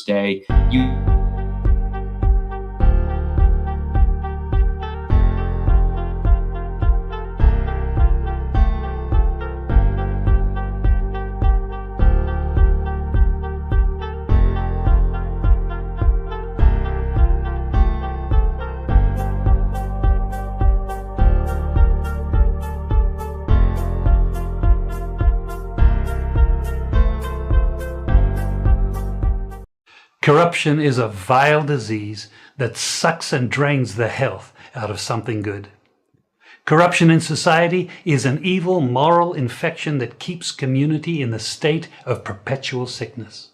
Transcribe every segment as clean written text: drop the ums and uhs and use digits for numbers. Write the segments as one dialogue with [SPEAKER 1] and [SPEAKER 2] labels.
[SPEAKER 1] Day. You
[SPEAKER 2] Corruption is a vile disease that sucks and drains the health out of something good. Corruption in society is an evil moral infection that keeps community in the state of perpetual sickness.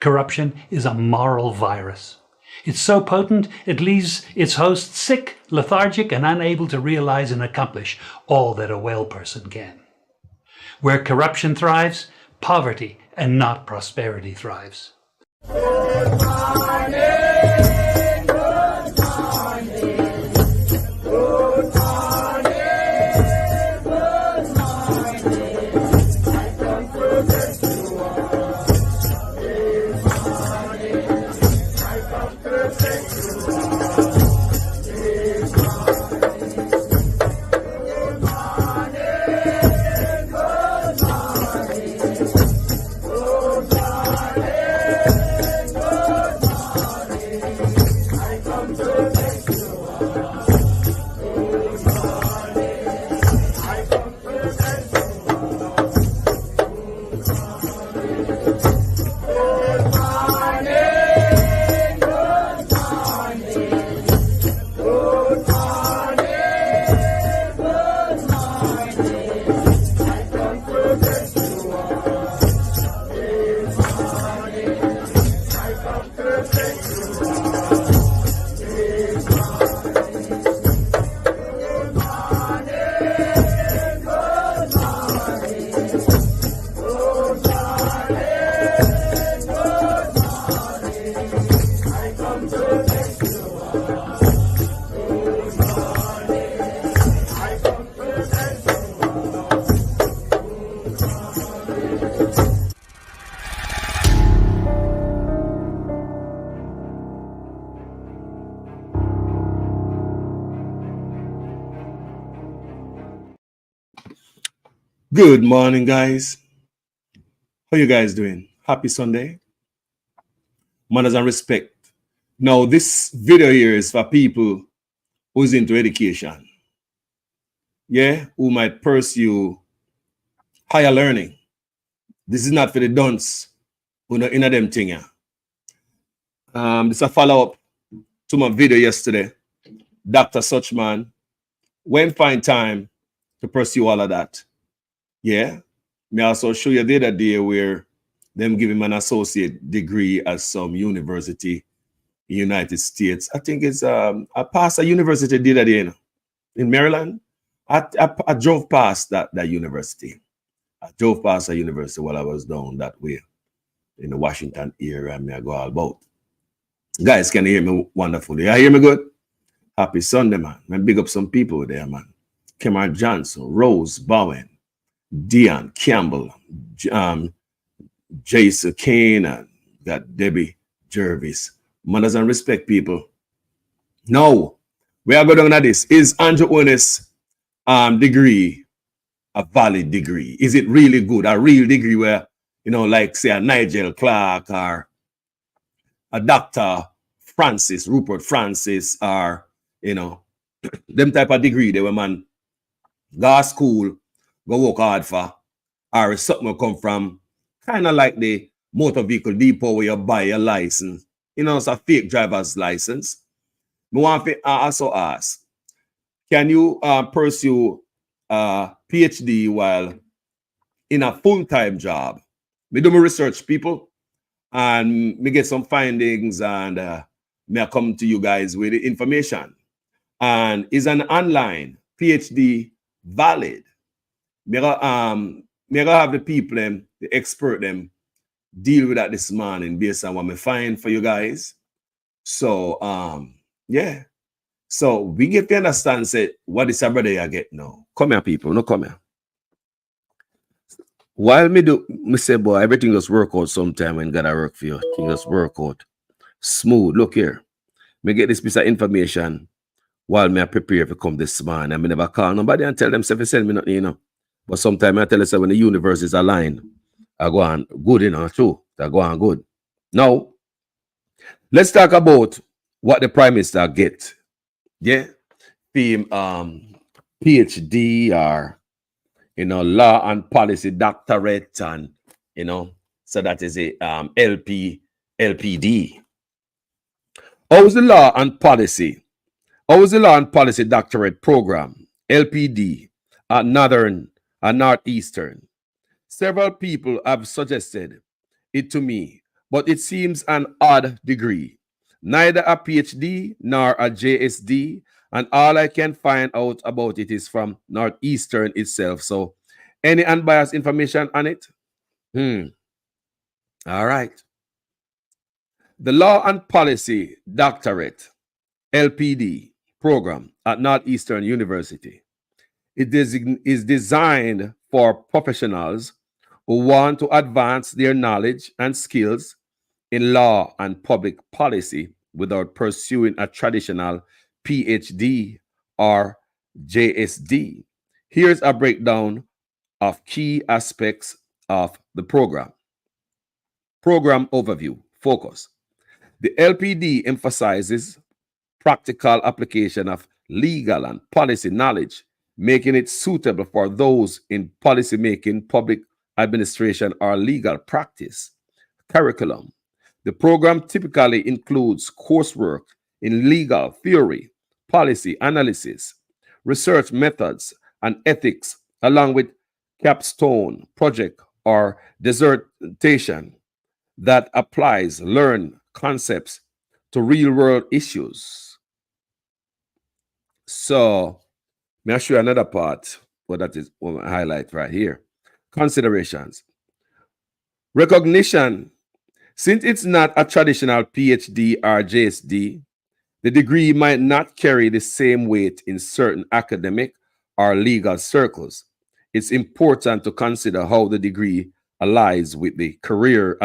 [SPEAKER 2] Corruption is a moral virus. It's so potent it leaves its host sick, lethargic, and unable to realize and accomplish all that a well person can. Where corruption thrives, poverty and not prosperity thrives.
[SPEAKER 3] Good morning, good morning, good morning, good morning. I come to bless you all. This morning, I come to bless you all. This morning, good morning, good morning, good morning.
[SPEAKER 4] Good morning, guys. How you guys doing? Happy Sunday. Manners and respect. Now, this video here is for people who's into education. Yeah, who might pursue higher learning. This is not for the dunce who know in them thing. Yeah. This is a follow-up to my video yesterday. Dr. Suchman, when find time to pursue all of that. Yeah, may also show you the other day where them give him an associate degree at some university in the United States. I think it's I passed a university the other day in Maryland. I drove past that university. I drove past a university while I was down that way in the Washington area. And I go all about. Guys, can you hear me wonderfully? You hear me good? Happy Sunday, man. Man, big up some people there, man. Cameron Johnson, Rose Bowen, Dion Campbell, Jason Kane, and got Debbie Jervis. Manners and respect, people. Now, we are going on this. Is Andrew Onis degree a valid degree? Is it really good? A real degree where, you know, like say a Nigel Clark or a Dr. Francis, Rupert Francis, or, you know, them type of degree they were man go to school, go work hard for, or something will come from kind of like the motor vehicle depot where you buy a license, you know, it's a fake driver's license. I want to also ask, can you pursue a PhD while in a full-time job? Me do my research, people, and me get some findings, and me come to you guys with the information. And is an online PhD valid? Me gonna have the people, the expert, them deal with that this morning based on what me find for you guys. So yeah. So we get to understand say what is everybody I get now. Come here, people. No, come here. while me say, boy, everything just work out sometime when God work for you. Things just work out smooth. Look here. Me get this piece of information while me I prepare to come this morning. I me never call nobody and tell them say send me nothing, you know. But sometimes I tell you say when the universe is aligned, I go on good, you know, true. I go on good. Now, let's talk about what the Prime Minister get. Yeah. Theme PhD or law and policy doctorate, and so that is a LPD. How's the law and policy doctorate program, LPD, at Northeastern? Several people have suggested it to me, but it seems an odd degree. Neither a PhD nor a JSD, and all I can find out about it is from Northeastern itself. So, any unbiased information on it? All right. The Law and Policy Doctorate, LPD, program at Northeastern University. It is designed for professionals who want to advance their knowledge and skills in law and public policy without pursuing a traditional PhD or JSD. Here's a breakdown of key aspects of the program. Program overview, focus. The LPD emphasizes practical application of legal and policy knowledge, making it suitable for those in policymaking, public administration, or legal practice. Curriculum. The program typically includes coursework in legal theory, policy analysis, research methods, and ethics, along with capstone project or dissertation that applies learned concepts to real-world issues. So, may I show you another part? Well, that is what I highlight right here. Considerations. Recognition. Since it's not a traditional PhD or JSD, the degree might not carry the same weight in certain academic or legal circles. It's important to consider how the degree aligns with the career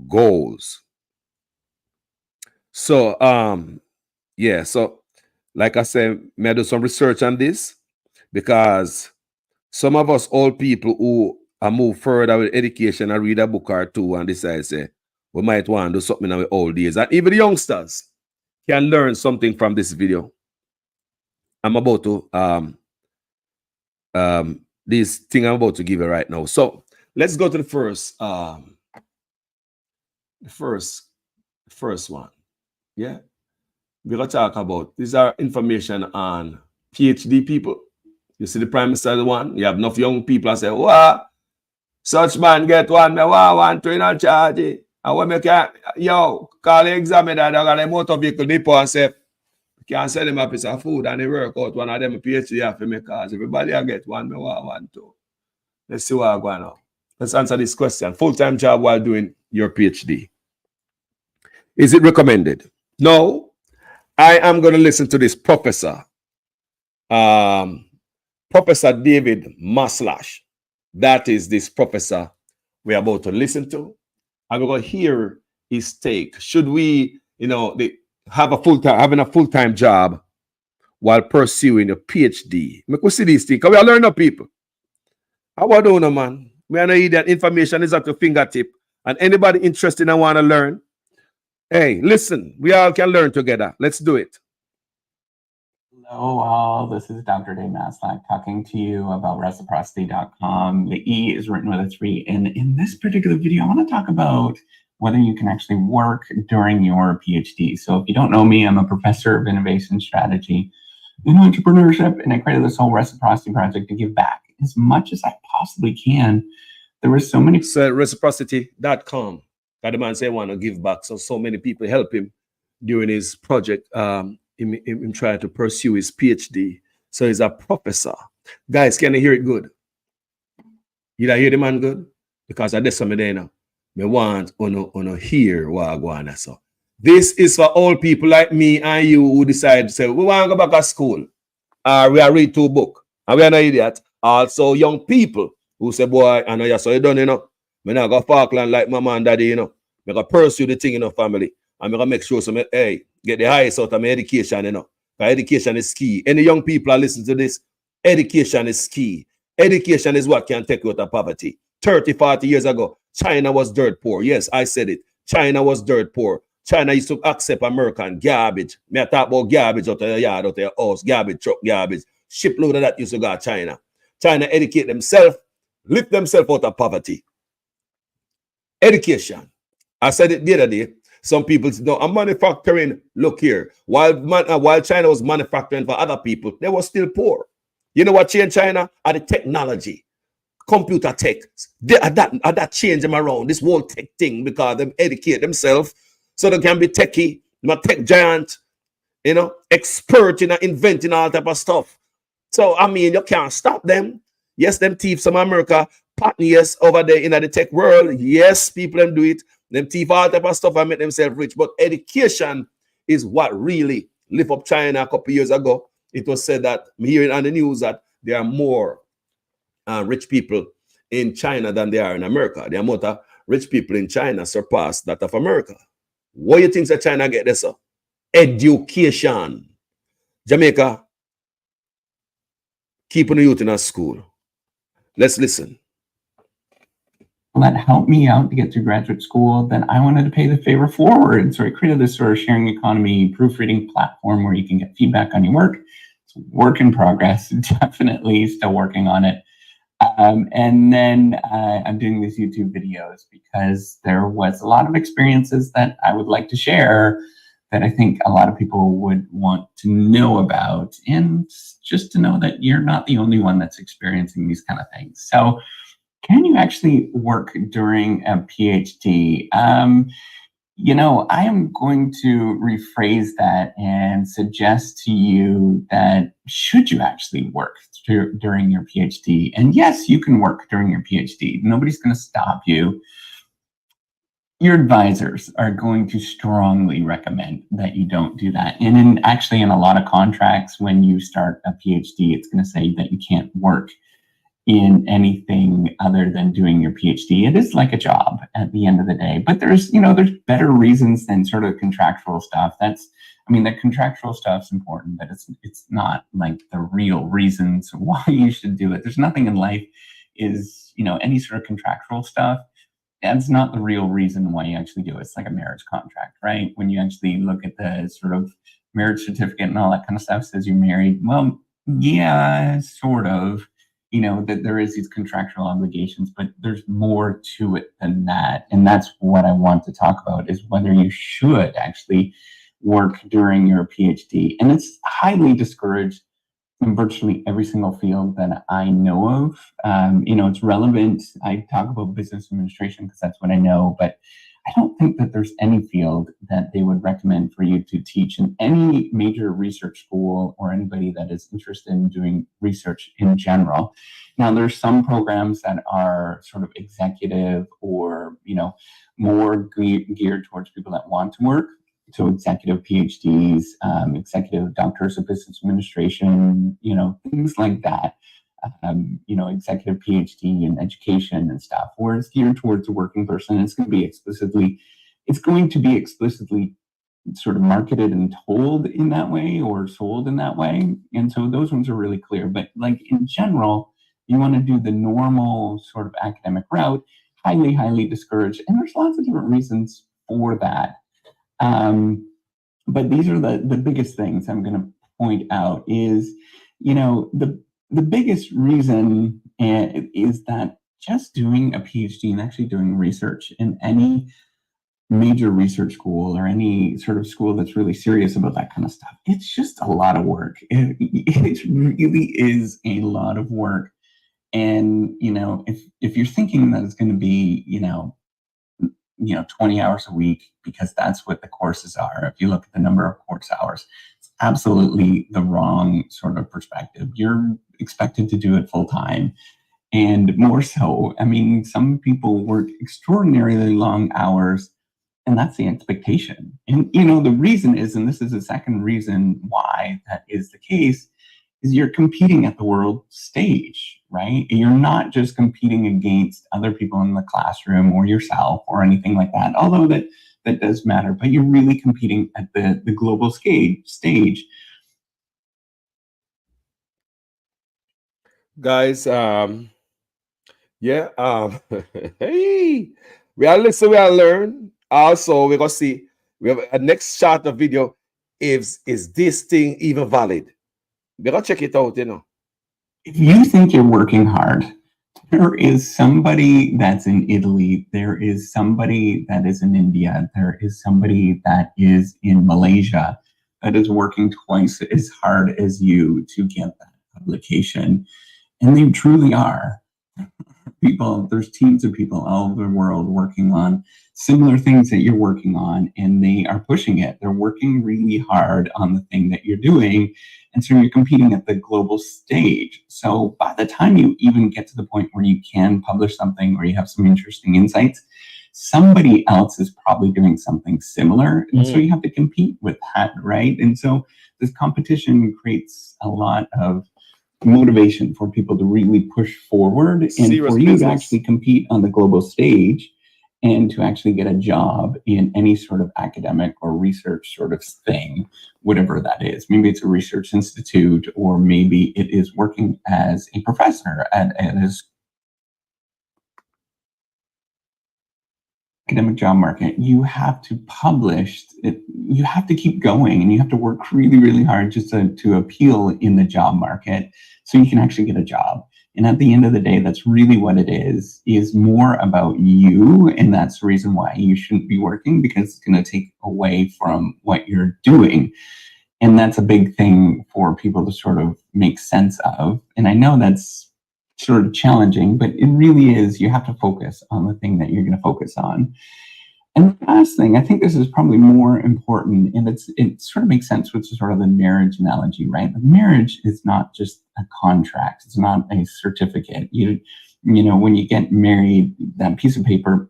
[SPEAKER 4] goals. So, so like I said, may I do some research on this, because some of us old people who are move further with education and read a book or two and decide say we might want to do something in our old days, and even the youngsters can learn something from this video. I'm about to this thing I'm about to give you right now. So let's go to the first one. Yeah, we're gonna talk about these are information on PhD people. You see the Prime Minister the one. You have enough young people and say, "Wow, such man get one, me want to in charge." And when me can call the examiner that got a motor vehicle depot and say, can sell him a piece of food and he work out one of them PhD after me, cause everybody I get one, me want to. Let's see what I go now. Let's answer this question. Full-time job while doing your PhD. Is it recommended? No. I am going to listen to this professor, Professor David Maslash. That is this professor we're about to listen to. And we're going to hear his take. Should we, having a full-time job while pursuing a PhD? We see these things, because we are learning people. How about you, man? We are not that information is at your fingertip. And anybody interested and want to learn, hey, listen, we all can learn together. Let's do it.
[SPEAKER 1] Hello all, this is Dr. Dave Maslach talking to you about reciprocity.com. The E is written with a 3. And in this particular video, I want to talk about whether you can actually work during your PhD. So if you don't know me, I'm a professor of innovation strategy and entrepreneurship, and I created this whole reciprocity project to give back as much as I possibly can. There were so many...
[SPEAKER 4] So reciprocity.com. That the man say want to give back. So many people help him during his project. Him trying to pursue his PhD. So he's a professor. Guys, can you hear it good? You hear the man good? Because I did something there now. Me want to hear what I go on. So this is for all people like me and you who decide to say, we want to go back to school. We are read 2 books. And we are not idiot. Also young people who say, boy, I know you so you done, you know. Me not go Falkland like mama and daddy, you know. Me go pursue the thing in the family. And me go make sure so me, hey, get the highest out of my education, you know. Because education is key. Any young people are listening to this, education is key. Education is what can take you out of poverty. 30, 40 years ago, China was dirt poor. Yes, I said it. China was dirt poor. China used to accept American garbage. Me I talk about garbage out of your yard, out of your house, garbage truck, garbage. Shipload of that used to go to China. China educate themselves, lift themselves out of poverty. Education. I said it the other day. Some people say, no, I'm manufacturing. Look here. While China was manufacturing for other people, they were still poor. You know what changed China? Are the technology. Computer tech. That change them around. This whole tech thing because them educate themselves so they can be techie, tech giant, you know, expert in inventing all type of stuff. So, I mean, you can't stop them. Yes, them thieves from America, pattern, yes, over there in the tech world. Yes, people them do it. Them thief all type of stuff and make themselves rich. But education is what really lift up China a couple years ago. It was said that, I'm hearing on the news that there are more rich people in China than there are in America. The amount of rich people in China surpass that of America. What do you think that China get this? Education. Jamaica, keeping the youth in our school. Let's listen.
[SPEAKER 1] That helped me out to get through graduate school, then I wanted to pay the favor forward. So I created this sort of sharing economy proofreading platform where you can get feedback on your work. It's a work in progress, definitely still working on it. And then I'm doing these YouTube videos because there was a lot of experiences that I would like to share that I think a lot of people would want to know about, and just to know that you're not the only one that's experiencing these kind of things. So can you actually work during a PhD? You know, I am going to rephrase that and suggest to you that should you actually work during your PhD? And yes, you can work during your PhD. Nobody's going to stop you. Your advisors are going to strongly recommend that you don't do that. And actually in a lot of contracts, when you start a PhD, it's going to say that you can't work in anything other than doing your PhD. It is like a job at the end of the day, but there's better reasons than sort of contractual stuff. The contractual stuff's important, but it's not like the real reasons why you should do it. There's nothing in life is, any sort of contractual stuff. That's not the real reason why you actually do it. It's like a marriage contract, right? When you actually look at the sort of marriage certificate and all that kind of stuff, says you're married. Well, yeah, sort of. That there is these contractual obligations, but there's more to it than that. And that's what I want to talk about, is whether you should actually work during your PhD. And it's highly discouraged in virtually every single field that I know of. It's relevant. I talk about business administration because that's what I know, but I don't think that there's any field that they would recommend for you to teach in any major research school or anybody that is interested in doing research in general. Now, there's some programs that are sort of executive or, more geared towards people that want to work. So executive PhDs, executive doctors of business administration, things like that. Executive PhD in education and stuff, where it's geared towards a working person. It's going to be explicitly sort of marketed and told in that way or sold in that way. And so those ones are really clear. But like in general, you want to do the normal sort of academic route, highly, highly discouraged. And there's lots of different reasons for that. But these are the biggest things I'm going to point out is, the biggest reason is that just doing a PhD and actually doing research in any major research school or any sort of school that's really serious about that kind of stuff, it's just a lot of work. It really is a lot of work. And, if you're thinking that it's going to be, 20 hours a week, because that's what the courses are. If you look at the number of course hours, it's absolutely the wrong sort of perspective. You're expected to do it full time, and more so. Some people work extraordinarily long hours, and that's the expectation. And, the reason is, and this is the second reason why that is the case, is you're competing at the world stage, right? You're not just competing against other people in the classroom or yourself or anything like that, although that does matter, but you're really competing at the global stage.
[SPEAKER 4] Guys, yeah, hey, we are listen, we are learn. Also, we're gonna see we have a next shot of video. Is this thing even valid? We're gonna check it out, you know.
[SPEAKER 1] If you think you're working hard, there is somebody that's in Italy, there is somebody that is in India, there is somebody that is in Malaysia that is working twice as hard as you to get that publication. And they truly are. People, there's teams of people all over the world working on similar things that you're working on, and they are pushing it. They're working really hard on the thing that you're doing. And so you're competing at the global stage. So by the time you even get to the point where you can publish something or you have some interesting insights, somebody else is probably doing something similar. And so you have to compete with that, right? And so this competition creates a lot of motivation for people to really push forward and
[SPEAKER 4] Serious
[SPEAKER 1] for you
[SPEAKER 4] business.
[SPEAKER 1] to actually compete on the global stage and to actually get a job in any sort of academic or research sort of thing, whatever that is. Maybe it's a research institute, or maybe it is working as a professor at a academic job market. You have to publish, you have to keep going, and you have to work really, really hard just to appeal in the job market so you can actually get a job. And at the end of the day, that's really what it is more about you. And that's the reason why you shouldn't be working, because it's going to take away from what you're doing. And that's a big thing for people to sort of make sense of. And I know that's sort of challenging, but it really is. You have to focus on the thing that you're going to focus on. And the last thing, I think this is probably more important, and it sort of makes sense with sort of the marriage analogy, right? The marriage is not just a contract. It's not a certificate. You know, when you get married, that piece of paper,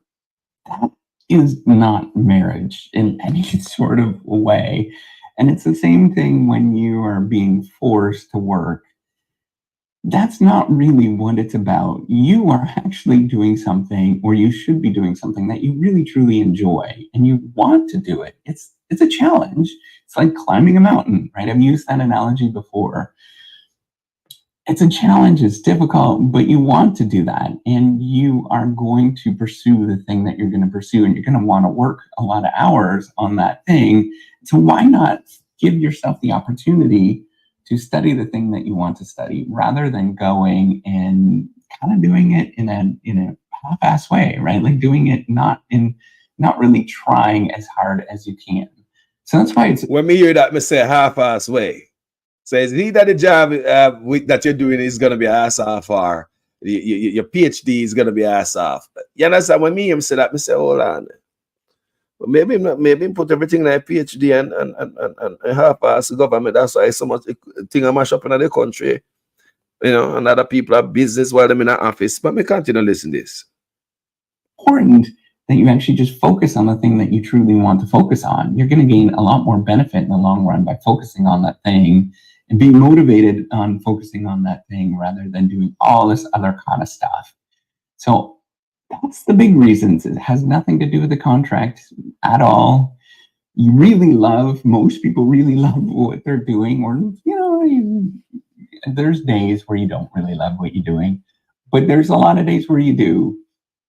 [SPEAKER 1] that is not marriage in any sort of way. And it's the same thing when you are being forced to work. That's not really what it's about. You are actually doing something, or you should be doing something that you really truly enjoy and you want to do it. It's a challenge. It's like climbing a mountain, right? I've used that analogy before. It's a challenge, it's difficult, but you want to do that, and you are going to pursue the thing that you're going to pursue, and you're going to want to work a lot of hours on that thing. So why not give yourself the opportunity to study the thing that you want to study, rather than going and kind of doing it in a half-ass way, right? Like doing it not really trying as hard as you can. So that's why it's
[SPEAKER 4] When me hear that, me say half-ass way. So it's either the job that you're doing is gonna be ass off, or your PhD is gonna be ass off. You understand? When me say that, me say, hold on. But maybe put everything like PhD and half-ass government. That's why so much thing I mash up in the country. You know, and other people have business while they're in the office. But me continue to listen to this.
[SPEAKER 1] important that you actually just focus on the thing that you truly want to focus on. You're going to gain a lot more benefit in the long run by focusing on that thing and being motivated on focusing on that thing, rather than doing all this other kind of stuff. So that's the big reasons. It has nothing to do with the contract at all. Most people really love what they're doing, or, you know, there's days where you don't really love what you're doing, but there's a lot of days where you do.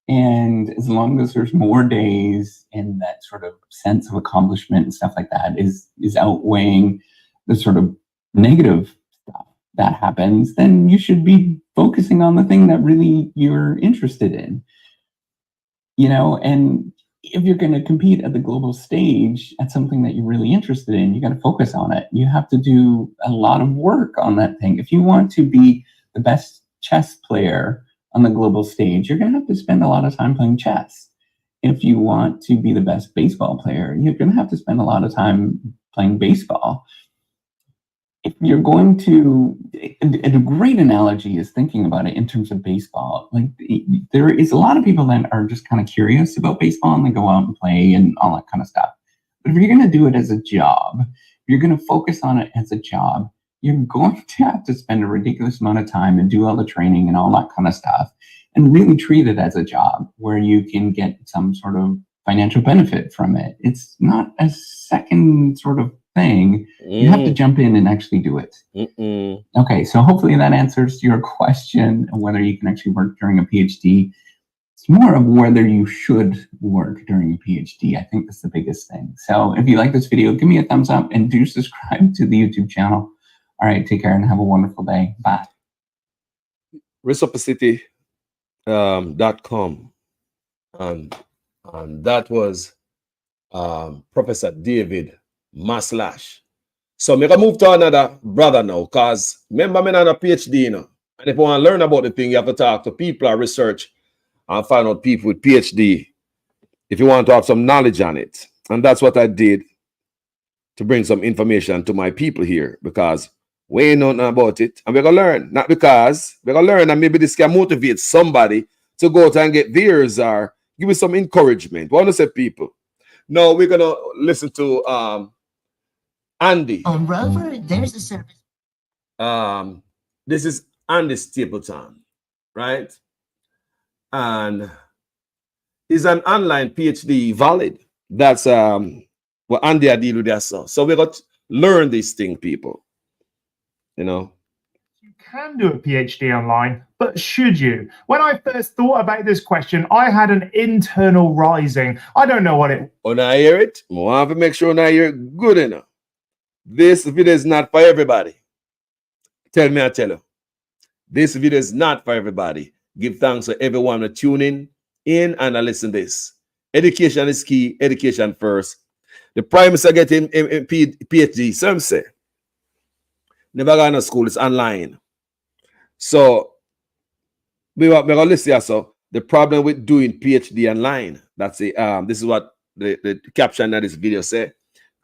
[SPEAKER 1] And as long as there's more days, and that sort of sense of accomplishment and stuff like that is outweighing the sort of negative stuff that happens, then you should be focusing on the thing that really you're interested in. You know, and if you're going to compete at the global stage at something that you're really interested in, you got to focus on it. You have to do a lot of work on that thing. If you want to be the best chess player on the global stage, you're going to have to spend a lot of time playing chess. If you want to be the best baseball player, you're going to have to spend a lot of time playing baseball. If you're going to, a great analogy is thinking about it in terms of baseball. Like, there is a lot of people that are just kind of curious about baseball, and they go out and play and all that kind of stuff. But if you're going to do it as a job, you're going to focus on it as a job, you're going to have to spend a ridiculous amount of time and do all the training and all that kind of stuff and really treat it as a job where you can get some sort of financial benefit from it. It's not a second sort of thing. You have to jump in and actually do it. Okay, so hopefully that answers your question whether you can actually work during a PhD. It's more of whether you should work during a PhD. I think that's the biggest thing. So if you like this video, give me a thumbs up and do subscribe to the YouTube channel. All right, take care and have a wonderful day. Bye.
[SPEAKER 4] Reciprocity.com. And that was Professor David Maslash. So I'm going to move to another brother now, because remember, I'm not a PhD, you know. And if you want to learn about the thing, you have to talk to people or research and find out people with PhD if you want to have some knowledge on it. And that's what I did to bring some information to my people here, because we ain't know nothing about it. And we're going to learn, not because we're going to learn, and maybe this can motivate somebody to go out and get theirs or give me some encouragement. What want to say, people? No, we're going to listen to Andy.
[SPEAKER 3] On Rover, there's a service.
[SPEAKER 4] This is Andy Stapleton, right? And he's an online PhD valid. That's what Andy I deal with that. So we got to learn this thing, people. You know.
[SPEAKER 5] You can do a PhD online, but should you? When I first thought about this question, I had an internal rising. I don't know what it.
[SPEAKER 4] When I hear it, I want to make sure I hear it good enough. This video is not for everybody. Tell me, I tell you. This video is not for everybody. Give thanks to everyone to tune in and listen to this. Education is key. Education first. The Prime Minister getting PhD. Some say never gone to school. It's online. So we're going to listen here. So the problem with doing PhD online. That's it. This is what the caption of this video say,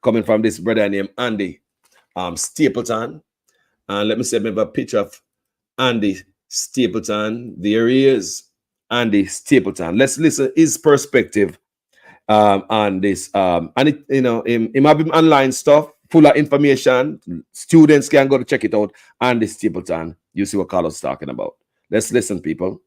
[SPEAKER 4] coming from this brother named Andy Stapleton. And let me see if I have a picture of Andy Stapleton. There he is, Andy Stapleton. Let's listen his perspective on this. And it, you know, him have him online stuff full of information. Students can go to check it out. Andy Stapleton. You see what Carlos talking about. Let's listen, people.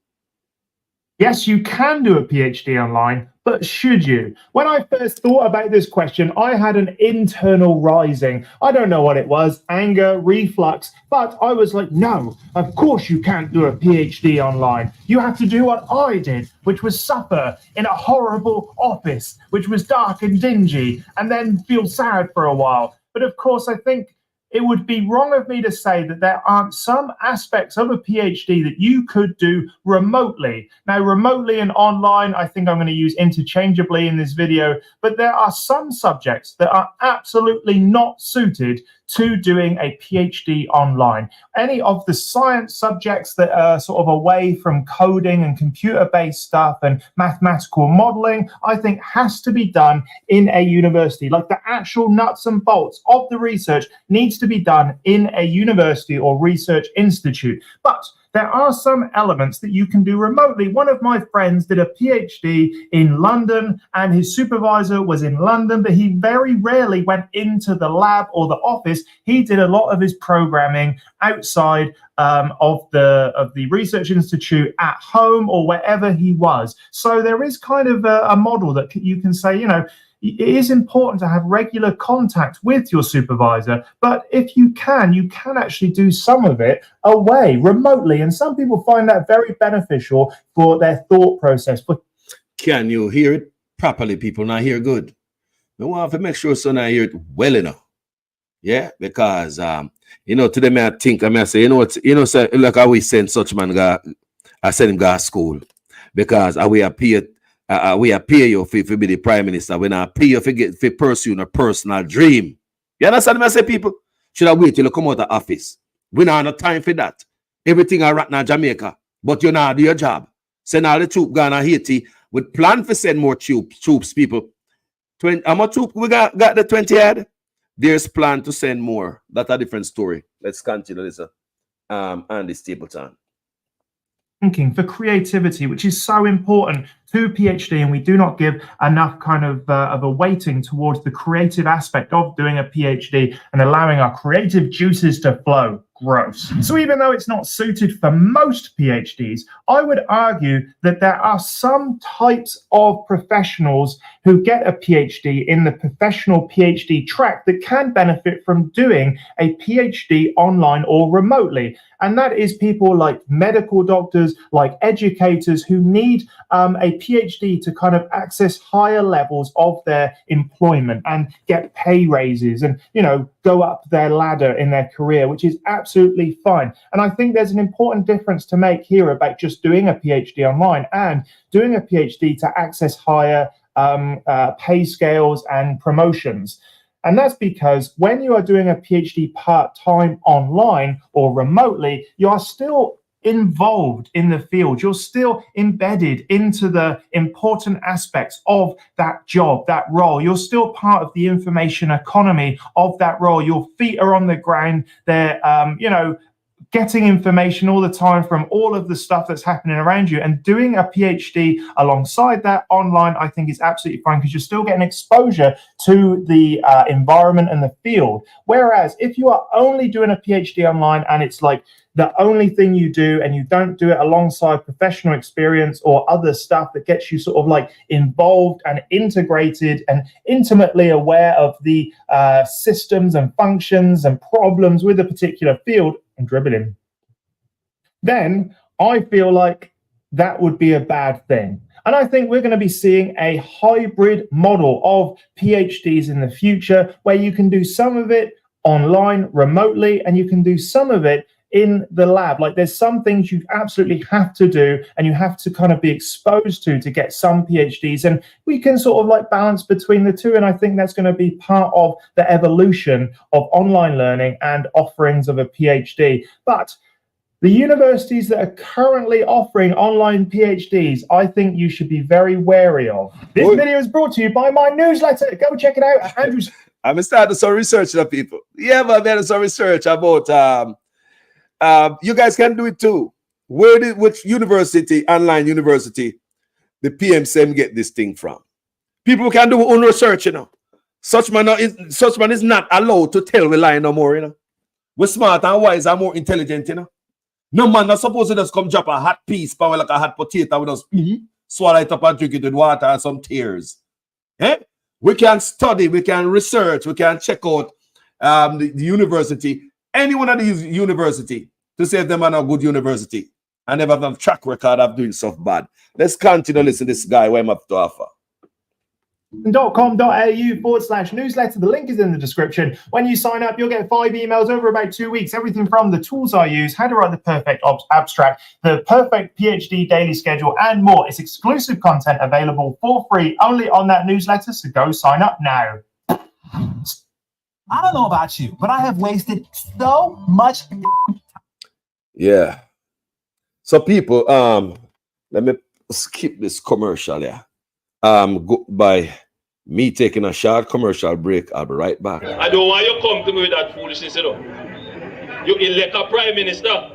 [SPEAKER 5] Yes, you can do a PhD online, but should you? When I first thought about this question, I had an internal rising. I don't know what it was, anger, reflux, but I was like, no, of course you can't do a PhD online. You have to do what I did, which was suffer in a horrible office, which was dark and dingy, and then feel sad for a while. But of course, I think it would be wrong of me to say that there aren't some aspects of a PhD that you could do remotely. Now, remotely and online, I think I'm going to use interchangeably in this video, but there are some subjects that are absolutely not suited to doing a PhD online. Any of the science subjects that are sort of away from coding and computer-based stuff and mathematical modeling, I think has to be done in a university. Like the actual nuts and bolts of the research needs to be done in a university or research institute. But there are some elements that you can do remotely. One of my friends did a PhD in London and his supervisor was in London, but he very rarely went into the lab or the office. He did a lot of his programming outside of the research institute at home or wherever he was. So there is kind of a model that you can say, you know, it is important to have regular contact with your supervisor, but if you can actually do some of it away, remotely. And some people find that very beneficial for their thought process. But
[SPEAKER 4] can you hear it properly, people? Not hear good. We want to make sure so I hear it well enough. Yeah, because you know, today I think I say, you know what, you know, so like how we send such man I send him to school because we appear you for be the prime minister. When I pay you for pursue a personal dream. You understand me? I say, people should I wait till you come out of office. We don't have no time for that. Everything I rat now Jamaica, but you not do your job. Send all the troops gone to Haiti. We plan for send more troops, people. How much troops we got the 20 head? There's plan to send more. That's a different story. Let's continue. Listen. Andy Stapleton.
[SPEAKER 5] thinking, for creativity, which is so important to PhD, and we do not give enough kind of a weighting towards the creative aspect of doing a PhD and allowing our creative juices to flow. Gross. So even though it's not suited for most PhDs, I would argue that there are some types of professionals who get a PhD in the professional PhD track that can benefit from doing a PhD online or remotely. And that is people like medical doctors, like educators who need a PhD to kind of access higher levels of their employment and get pay raises and, you know, go up their ladder in their career, which is absolutely fine. And I think there's an important difference to make here about just doing a PhD online and doing a PhD to access higher pay scales and promotions. And that's because when you are doing a PhD part-time online or remotely, you are still involved in the field. You're still embedded into the important aspects of that job, that role. You're still part of the information economy of that role. Your feet are on the ground. They're, getting information all the time from all of the stuff that's happening around you, and doing a PhD alongside that online, I think is absolutely fine because you're still getting exposure to the environment and the field. Whereas if you are only doing a PhD online and it's like the only thing you do and you don't do it alongside professional experience or other stuff that gets you sort of like involved and integrated and intimately aware of the systems and functions and problems with a particular field, and dribbling, then I feel like that would be a bad thing. And I think we're going to be seeing a hybrid model of PhDs in the future where you can do some of it online remotely and you can do some of it in the lab. Like there's some things you absolutely have to do and you have to kind of be exposed to get some PhDs, and we can sort of like balance between the two. And I think that's going to be part of the evolution of online learning and offerings of a PhD. But the universities that are currently offering online PhDs, I think you should be very wary of. This video is brought to you by my newsletter. Go check it out at Andrew's.
[SPEAKER 4] I'm starting some research of people. Yeah, but I'm some research about you guys can do it too. Which university, online university, the PMSM get this thing from? People can do own research, you know. Such man is not allowed to tell we lie no more, you know. We're smart and wise and more intelligent, you know. No man not supposed to just come drop a hot piece, power like a hot potato with us, swallow it up and drink it with water and some tears. Eh? We can study, we can research, we can check out the university, any one of these university, to say if them are a good university and never have a track record of doing stuff bad. Let's continue to listen to this guy, what I'm up to offer.
[SPEAKER 5] .com.au/newsletter. The link is in the description. When you sign up, you'll get 5 emails over about 2 weeks. Everything from the tools I use, how to write the perfect abstract, the perfect PhD daily schedule, and more. It's exclusive content available for free only on that newsletter, so go sign up now.
[SPEAKER 6] I don't know about you, but I have wasted so much.
[SPEAKER 4] Yeah. So people, let me skip this commercial here. Go by me taking a short commercial break. I'll be right back.
[SPEAKER 7] I don't want you to come to me with that foolishness, you know. You elect a prime minister,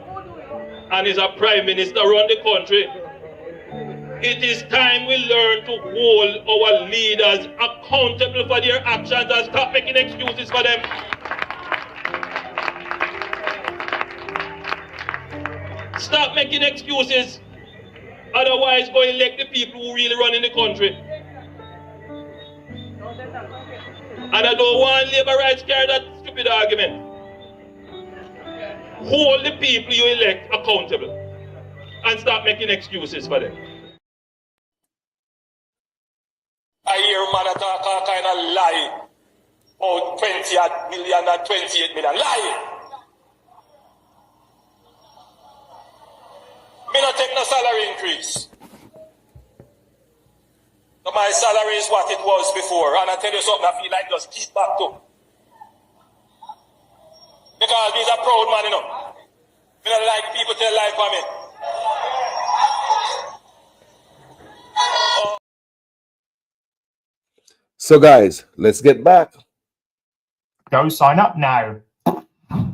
[SPEAKER 7] and is a prime minister run the country. It is time we learn to hold our leaders accountable for their actions and stop making excuses for them. Stop making excuses. Otherwise, go elect the people who really run in the country. And I don't want labor rights carry that stupid argument. Hold the people you elect accountable and stop making excuses for them. I hear man talk a kind of lie. Oh, 20 million and 28 million. Lie! Me not take no salary increase. So my salary is what it was before. And I tell you something, I feel like just keep back to. Because he's a proud man, you know. Me don't like people tell lie for me.
[SPEAKER 4] So guys, let's get back.
[SPEAKER 5] Go sign up now.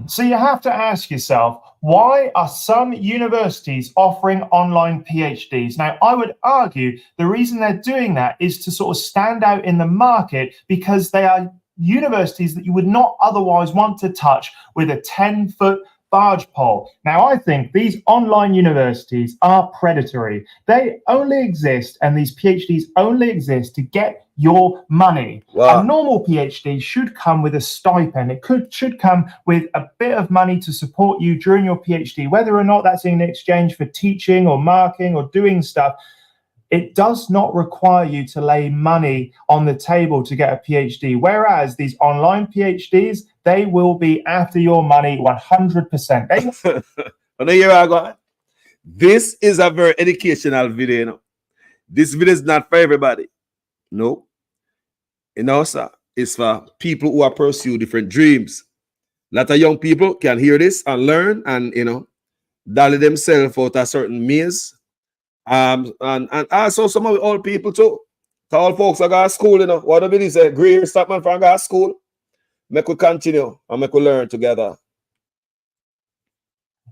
[SPEAKER 5] So you have to ask yourself, Why are some universities offering online PhDs? Now, I would argue the reason they're doing that is to sort of stand out in the market because they are universities that you would not otherwise want to touch with a 10-foot barge pole. Now, I think these online universities are predatory. They only exist, and these PhDs only exist to get your money.
[SPEAKER 4] Wow.
[SPEAKER 5] A normal PhD should come with a stipend. It should come with a bit of money to support you during your PhD, whether or not that's in exchange for teaching or marking or doing stuff. It does not require you to lay money on the table to get a PhD, whereas these online PhDs, they will be after your money 100%.
[SPEAKER 4] I know you're going. This is a very educational video. You know? This video is not for everybody. No. You know, sir, it's for people who are pursuing different dreams. A lot of young people can hear this and learn and, you know, dolly themselves out a certain maze. And also some of the old people too. So all folks are going to school, you know. What do you say? Greer Stockman from going to school. Make we continue and make we learn together.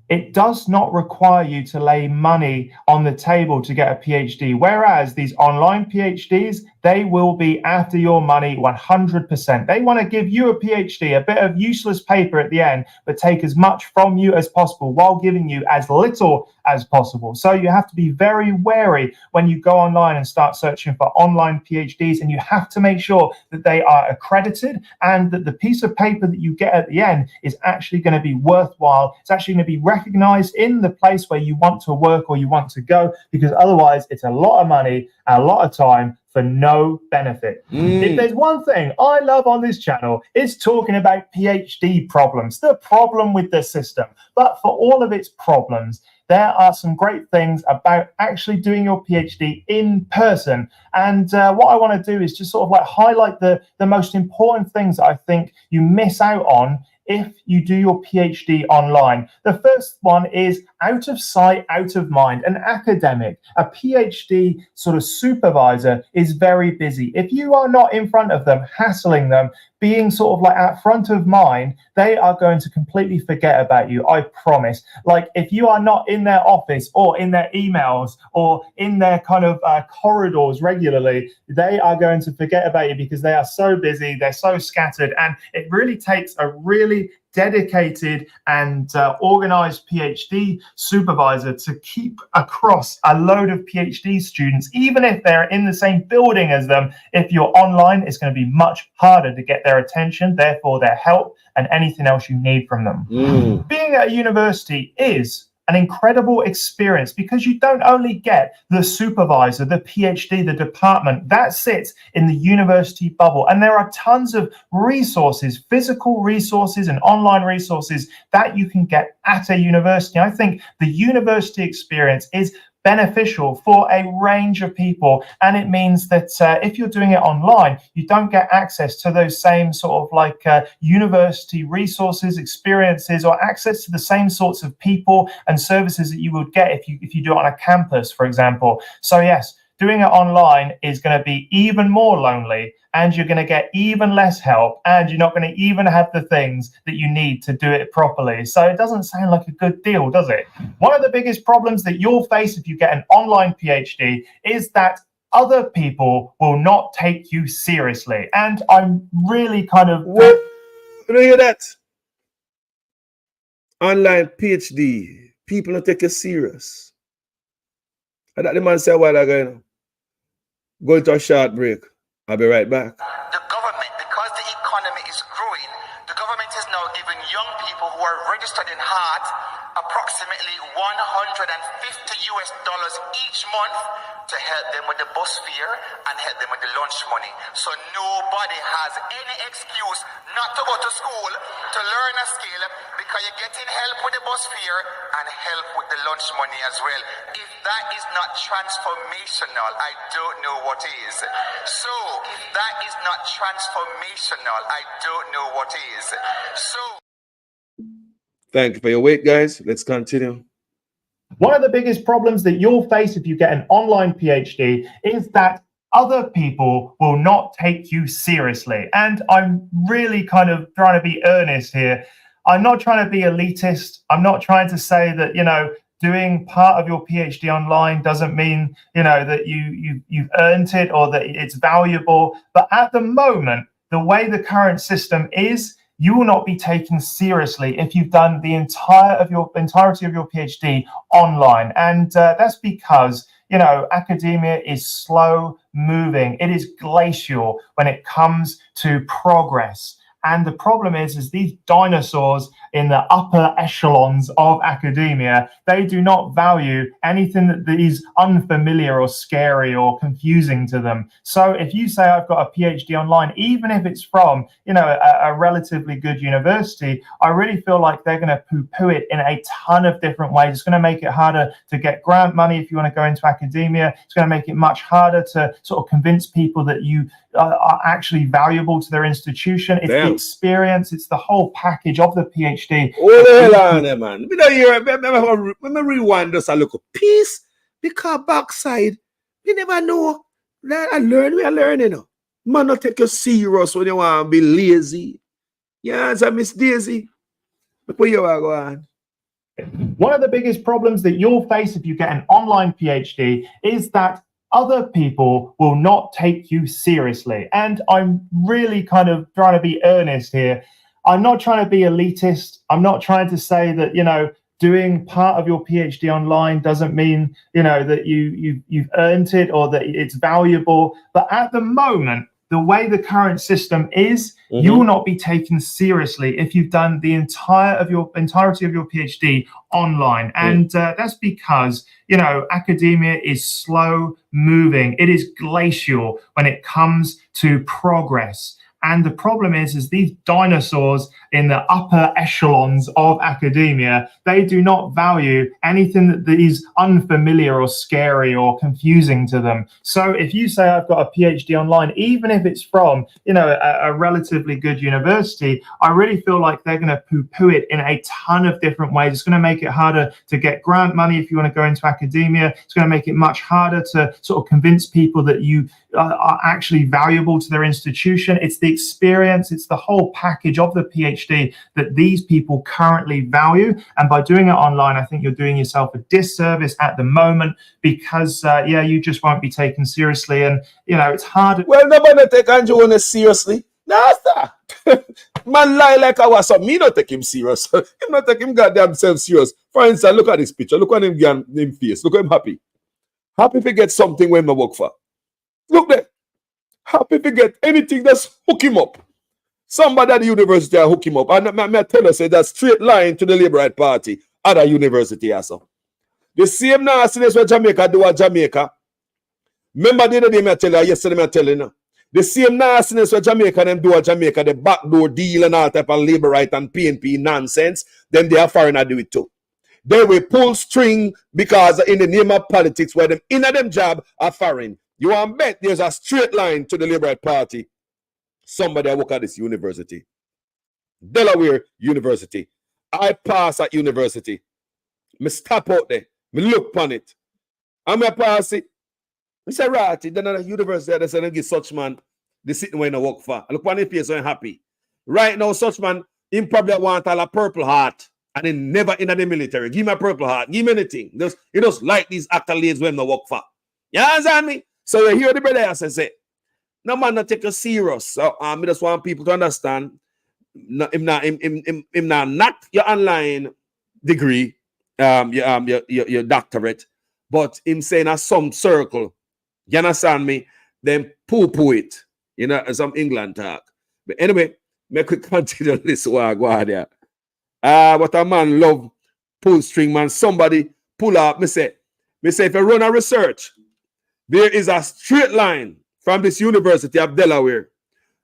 [SPEAKER 5] It does not require you to lay money on the table to get a PhD, whereas these online PhDs, they will be after your money 100%. They want to give you a PhD, a bit of useless paper at the end, but take as much from you as possible while giving you as little as possible. So you have to be very wary when you go online and start searching for online PhDs, and you have to make sure that they are accredited and that the piece of paper that you get at the end is actually going to be worthwhile. It's actually going to be recognized in the place where you want to work or you want to go, because otherwise it's a lot of money, a lot of time for no benefit. If there's one thing I love on this channel, it's talking about PhD problems, the problem with the system. But for all of its problems, there are some great things about actually doing your PhD in person. And what I want to do is just sort of like highlight the most important things that I think you miss out on if you do your PhD online. The first one is out of sight, out of mind. An academic, a PhD sort of supervisor is very busy. If you are not in front of them, hassling them, being sort of like at front of mind, they are going to completely forget about you, I promise. Like if you are not in their office or in their emails or in their kind of corridors regularly, they are going to forget about you because they are so busy, they're so scattered, and it really takes a really dedicated and organized PhD supervisor to keep across a load of PhD students, even if they're in the same building as them. If you're online, it's going to be much harder to get their attention, therefore their help and anything else you need from them. Being at a university is an incredible experience because you don't only get the supervisor, the PhD, the department that sits in the university bubble, and there are tons of resources, physical resources and online resources that you can get at a university. I think the university experience is beneficial for a range of people, and it means that if you're doing it online, you don't get access to those same sort of like university resources, experiences, or access to the same sorts of people and services that you would get if you do it on a campus, for example. So yes, doing it online is going to be even more lonely, and you're going to get even less help, and you're not going to even have the things that you need to do it properly. So it doesn't sound like a good deal, does it? One of the biggest problems that you'll face if you get an online PhD is that other people will not take you seriously. And I'm really kind of...
[SPEAKER 4] What? You hear that? Online PhD, people don't take you serious. And that the man said a while ago, you know. Going to a short break. I'll be right back.
[SPEAKER 8] The government, because the economy is growing, the government is now giving young people who are registered in HEART approximately $150 each month to help them with the bus fare and help them with the lunch money. So nobody has any excuse not to go to school to learn a skill because you're getting help with the bus fare and help with the lunch money as well. If that is not transformational, I don't know what is. So if that is not transformational, I don't know what is. So
[SPEAKER 4] thank you for your wait, guys. Let's continue.
[SPEAKER 5] One of the biggest problems that you'll face if you get an online PhD is that other people will not take you seriously. And I'm really kind of trying to be earnest here. I'm not trying to be elitist. I'm not trying to say that, you know, doing part of your PhD online doesn't mean, you know, that you've earned it or that it's valuable. But at the moment, the way the current system is, you will not be taken seriously if you've done the entirety of your PhD online. And that's because, you know, academia is slow moving. It is glacial when it comes to progress. And the problem is these dinosaurs in the upper echelons of academia, they do not value anything that is unfamiliar or scary or confusing to them. So if you say I've got a PhD online, even if it's from, you know, a relatively good university, I really feel like they're going to poo-poo it in a ton of different ways. It's going to make it harder to get grant money if you want to go into academia. It's going to make it much harder to sort of convince people that you are actually valuable to their institution. It's the experience, it's the whole package of the PhD.
[SPEAKER 4] Oh, the hell on there, man. Me don't hear, let me rewind just a little piece. Because backside, you never know. I learn, we are learning. Man, not take you serious when you want to be lazy. Yeah, it's a Miss Daisy. Look where you are going.
[SPEAKER 5] One of the biggest problems that you'll face if you get an online PhD is that other people will not take you seriously. And I'm really kind of trying to be earnest here. I'm not trying to be elitist. I'm not trying to say that, you know, doing part of your PhD online doesn't mean, you know, that you've earned it or that it's valuable. But at the moment, the way the current system is, you will not be taken seriously if you've done the entirety of your PhD online. And that's because, you know, academia is slow moving. It is glacial when it comes to progress. And the problem is these dinosaurs in the upper echelons of academia, they do not value anything that is unfamiliar or scary or confusing to them. So if you say I've got a PhD online, even if it's from, you know, a relatively good university, I really feel like they're going to poo-poo it in a ton of different ways. It's going to make it harder to get grant money if you want to go into academia. It's going to make it much harder to sort of convince people that you are actually valuable to their institution. It's the experience, it's the whole package of the PhD that these people currently value. And by doing it online, I think you're doing yourself a disservice at the moment because, you just won't be taken seriously. And, you know, it's hard.
[SPEAKER 4] Well, nobody take Andrew Jones seriously. Nah, sir. Man lie like I was, so me not take him serious. Him not take him goddamn self serious. For instance, look at this picture. Look at him face. Look at him happy. Happy to get something when I work for. Look there. Happy to get anything that's hook him up. Somebody at the university will hook him up. And I tell you, say that straight line to the Labour Right Party at a university also. The same nastiness what Jamaica do at Jamaica. Remember the other day I tell you, yesterday I tell you now. The same nastiness what Jamaica them do at Jamaica, the backdoor deal and all type of Labour Right and PNP nonsense, then they are foreigner do it too. They will pull string because in the name of politics where them in them job are foreign. You want to bet there's a straight line to the Labour Right Party. Somebody I work at this university. Delaware University. I pass at university. Me stop out there. Me look upon it. And I pass it. I say, right, then at the university, they say, give such man the sitting where I work for. I look upon the place, so I'm happy. Right now, such man, he probably want all a Purple Heart. And he never in the military. Give me a Purple Heart. Give me anything. You just like these accolades when I work for. You understand me? So you hear the brother say, no man not take you serious. So I just want people to understand. Him not your online degree, your doctorate, but him saying a some circle. You understand me? Then poo-poo it. You know, some England talk. But anyway, me quick continue this one go on there. What a man love pull string, man. Somebody pull up. Me say if you run a research, there is a straight line from this University of Delaware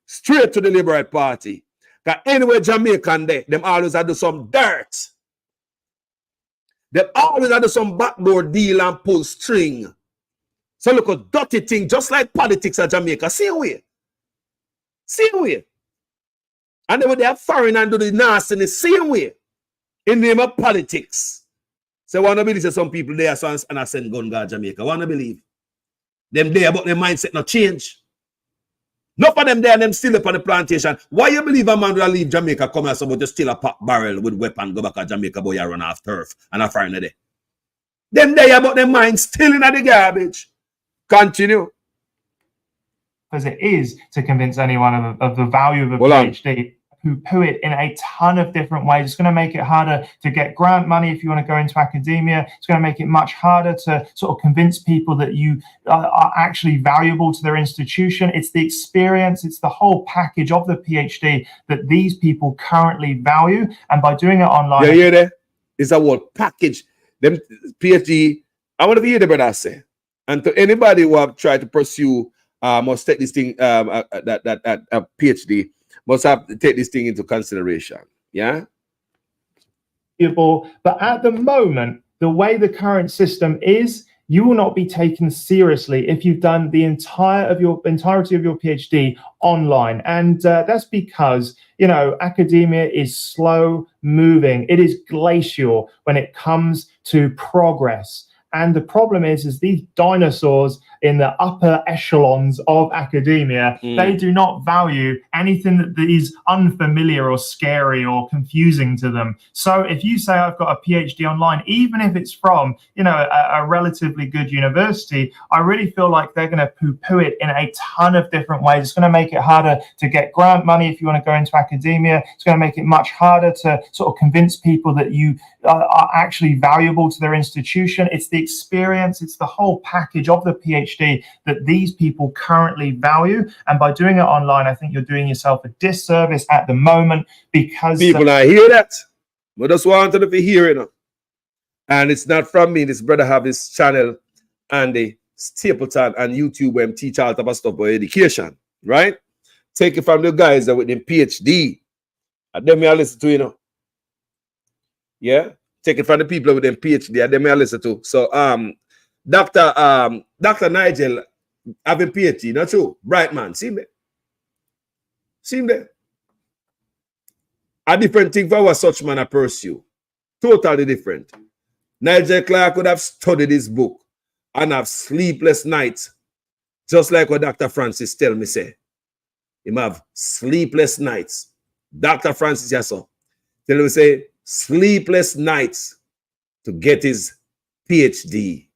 [SPEAKER 4] straight to the Labour Right Party. Because anywhere Jamaican there, them always do some dirt. They always do some backdoor deal and pull string. So look a dirty thing, just like politics at Jamaica. Same way. And then when they are foreign and do the nasty in the same way. In the name of politics. So I want to believe that some people there and I send gun guard Jamaica. I want to believe. Them there, but their mindset not change. Enough of them there and them still up on the plantation. Why you believe a man will leave Jamaica, come here, somebody just steal a pop barrel with weapon, go back to Jamaica, boy, you run off turf and a foreigner there? Them there about their mind still in the garbage. Continue.
[SPEAKER 5] As it is to convince anyone of the value of a PhD, poo it in a ton of different ways. It's going to make it harder to get grant money if you want to go into academia. It's going to make it much harder to sort of convince people that you are actually valuable to their institution. It's the experience, it's the whole package of the PhD that these people currently value. And by doing it online...
[SPEAKER 4] You hear that? It's a whole package. Them PhD, I want to hear the brother say. And to anybody who have tried to pursue, must take this thing, that PhD, must have to take this thing into consideration. Yeah.
[SPEAKER 5] But at the moment, the way the current system is, you will not be taken seriously if you've done the entirety of your PhD online. And that's because, you know, academia is slow moving. It is glacial when it comes to progress. And the problem is these dinosaurs in the upper echelons of academia, they do not value anything that is unfamiliar or scary or confusing to them. So if you say I've got a PhD online, even if it's from, you know, a relatively good university, I really feel like they're going to poo-poo it in a ton of different ways. It's going to make it harder to get grant money if you want to go into academia. It's going to make it much harder to sort of convince people that you are actually valuable to their institution. It's the experience, it's the whole package of the PhD that these people currently value. And by doing it online, I think you're doing yourself a disservice at the moment, because
[SPEAKER 4] people not hear that. We just wanted to be hearing it. And it's not from me. This brother have this channel and the Stapleton and YouTube where he teach all type of stuff about education, right? Take it from the guys that with them PhD. And them I listen to, you know. Yeah. Take it from the people with them PhD and them I listen to. So Dr. Nigel having PhD, not true. Bright man. See me? See him there? A different thing for what such man a pursue. Totally different. Nigel Clark could have studied his book and have sleepless nights, just like what Dr. Francis tell me say. Him have sleepless nights. Dr. Francis, yes, sir. Tell me say sleepless nights to get his PhD.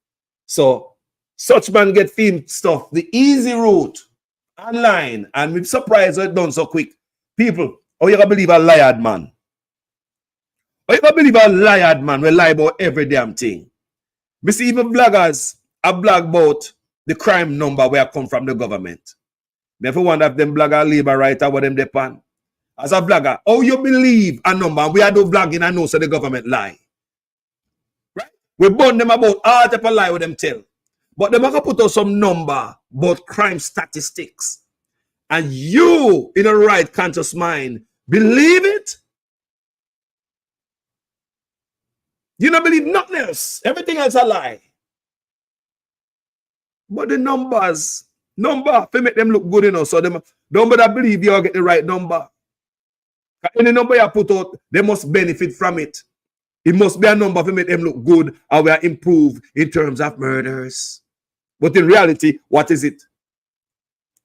[SPEAKER 4] So such man get film stuff the easy route online, and we're surprised it's done so quick. People, oh, you gonna believe a liar man? Oh, you gonna believe a liar man will lie about every damn thing? We see even bloggers a blog about the crime number where I come from the government. Never wonder if them blogger labor writer what them depend. As a blogger, oh, you believe a number? We are do blogging and know so the government lie. Right? We burn them about all type of lie with them tell. But them are gonna put out some number about crime statistics. And you, in a right conscious mind, believe it? You don't believe nothing else. Everything else a lie. But the numbers, to make them look good enough. So them don't believe you get the right number. Any number you put out, they must benefit from it. It must be a number to make them look good or we are improved in terms of murders. But in reality, what is it?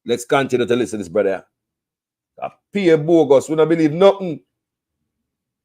[SPEAKER 4] Let's continue to listen to this brother. Pierre bogus, we don't believe nothing.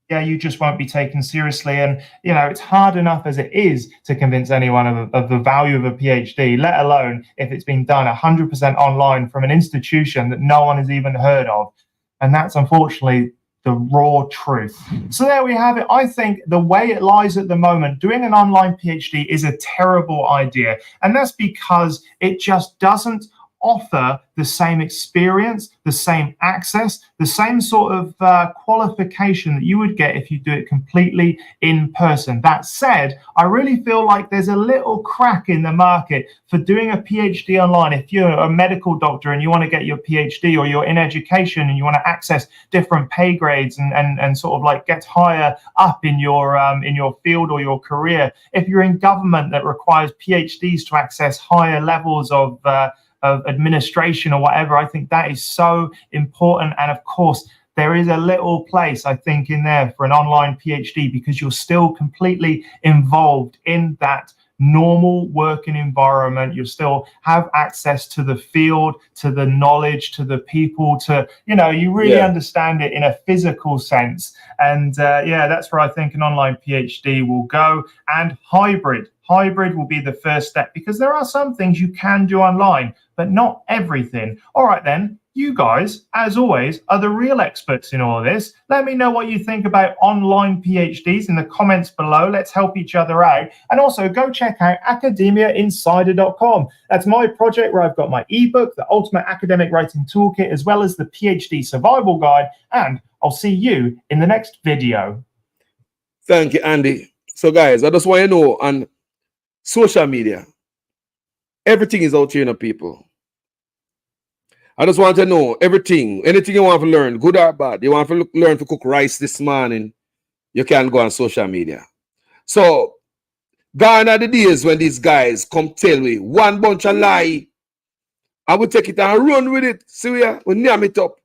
[SPEAKER 5] Yeah, you just won't be taken seriously. And, you know, it's hard enough as it is to convince anyone of the value of a PhD, let alone if it's been done 100% online from an institution that no one has even heard of. And that's unfortunately the raw truth. So there we have it. I think the way it lies at the moment, doing an online PhD is a terrible idea. And that's because it just doesn't offer the same experience, the same access, the same sort of qualification that you would get if you do it completely in person. That said, I really feel like there's a little crack in the market for doing a PhD online. If you're a medical doctor and you want to get your PhD, or you're in education and you want to access different pay grades and sort of like get higher up in your field or your career. If you're in government that requires PhDs to access higher levels of administration or whatever, I think that is so important. And of course, there is a little place, I think, in there for an online PhD, because you're still completely involved in that normal working environment. You'll still have access to the field, to the knowledge, to the people, to, you know, you really understand it in a physical sense. And yeah, that's where I think an online PhD will go. And hybrid will be the first step, because there are some things you can do online, but not everything. All right, then. You guys, as always, are the real experts in all of this. Let me know what you think about online PhDs in the comments below. Let's help each other out. And also go check out academiainsider.com. That's my project where I've got my ebook, the Ultimate Academic Writing Toolkit, as well as the PhD Survival Guide. And I'll see you in the next video.
[SPEAKER 4] Thank you, Andy. So, guys, I just want you to know, on social media, everything is out here, you know, people. I just want to know everything, anything you want to learn, good or bad. You want to learn to cook rice this morning, you can go on social media. So, gone are the days when these guys come tell me one bunch of lie. I will take it and run with it. See, we name it up.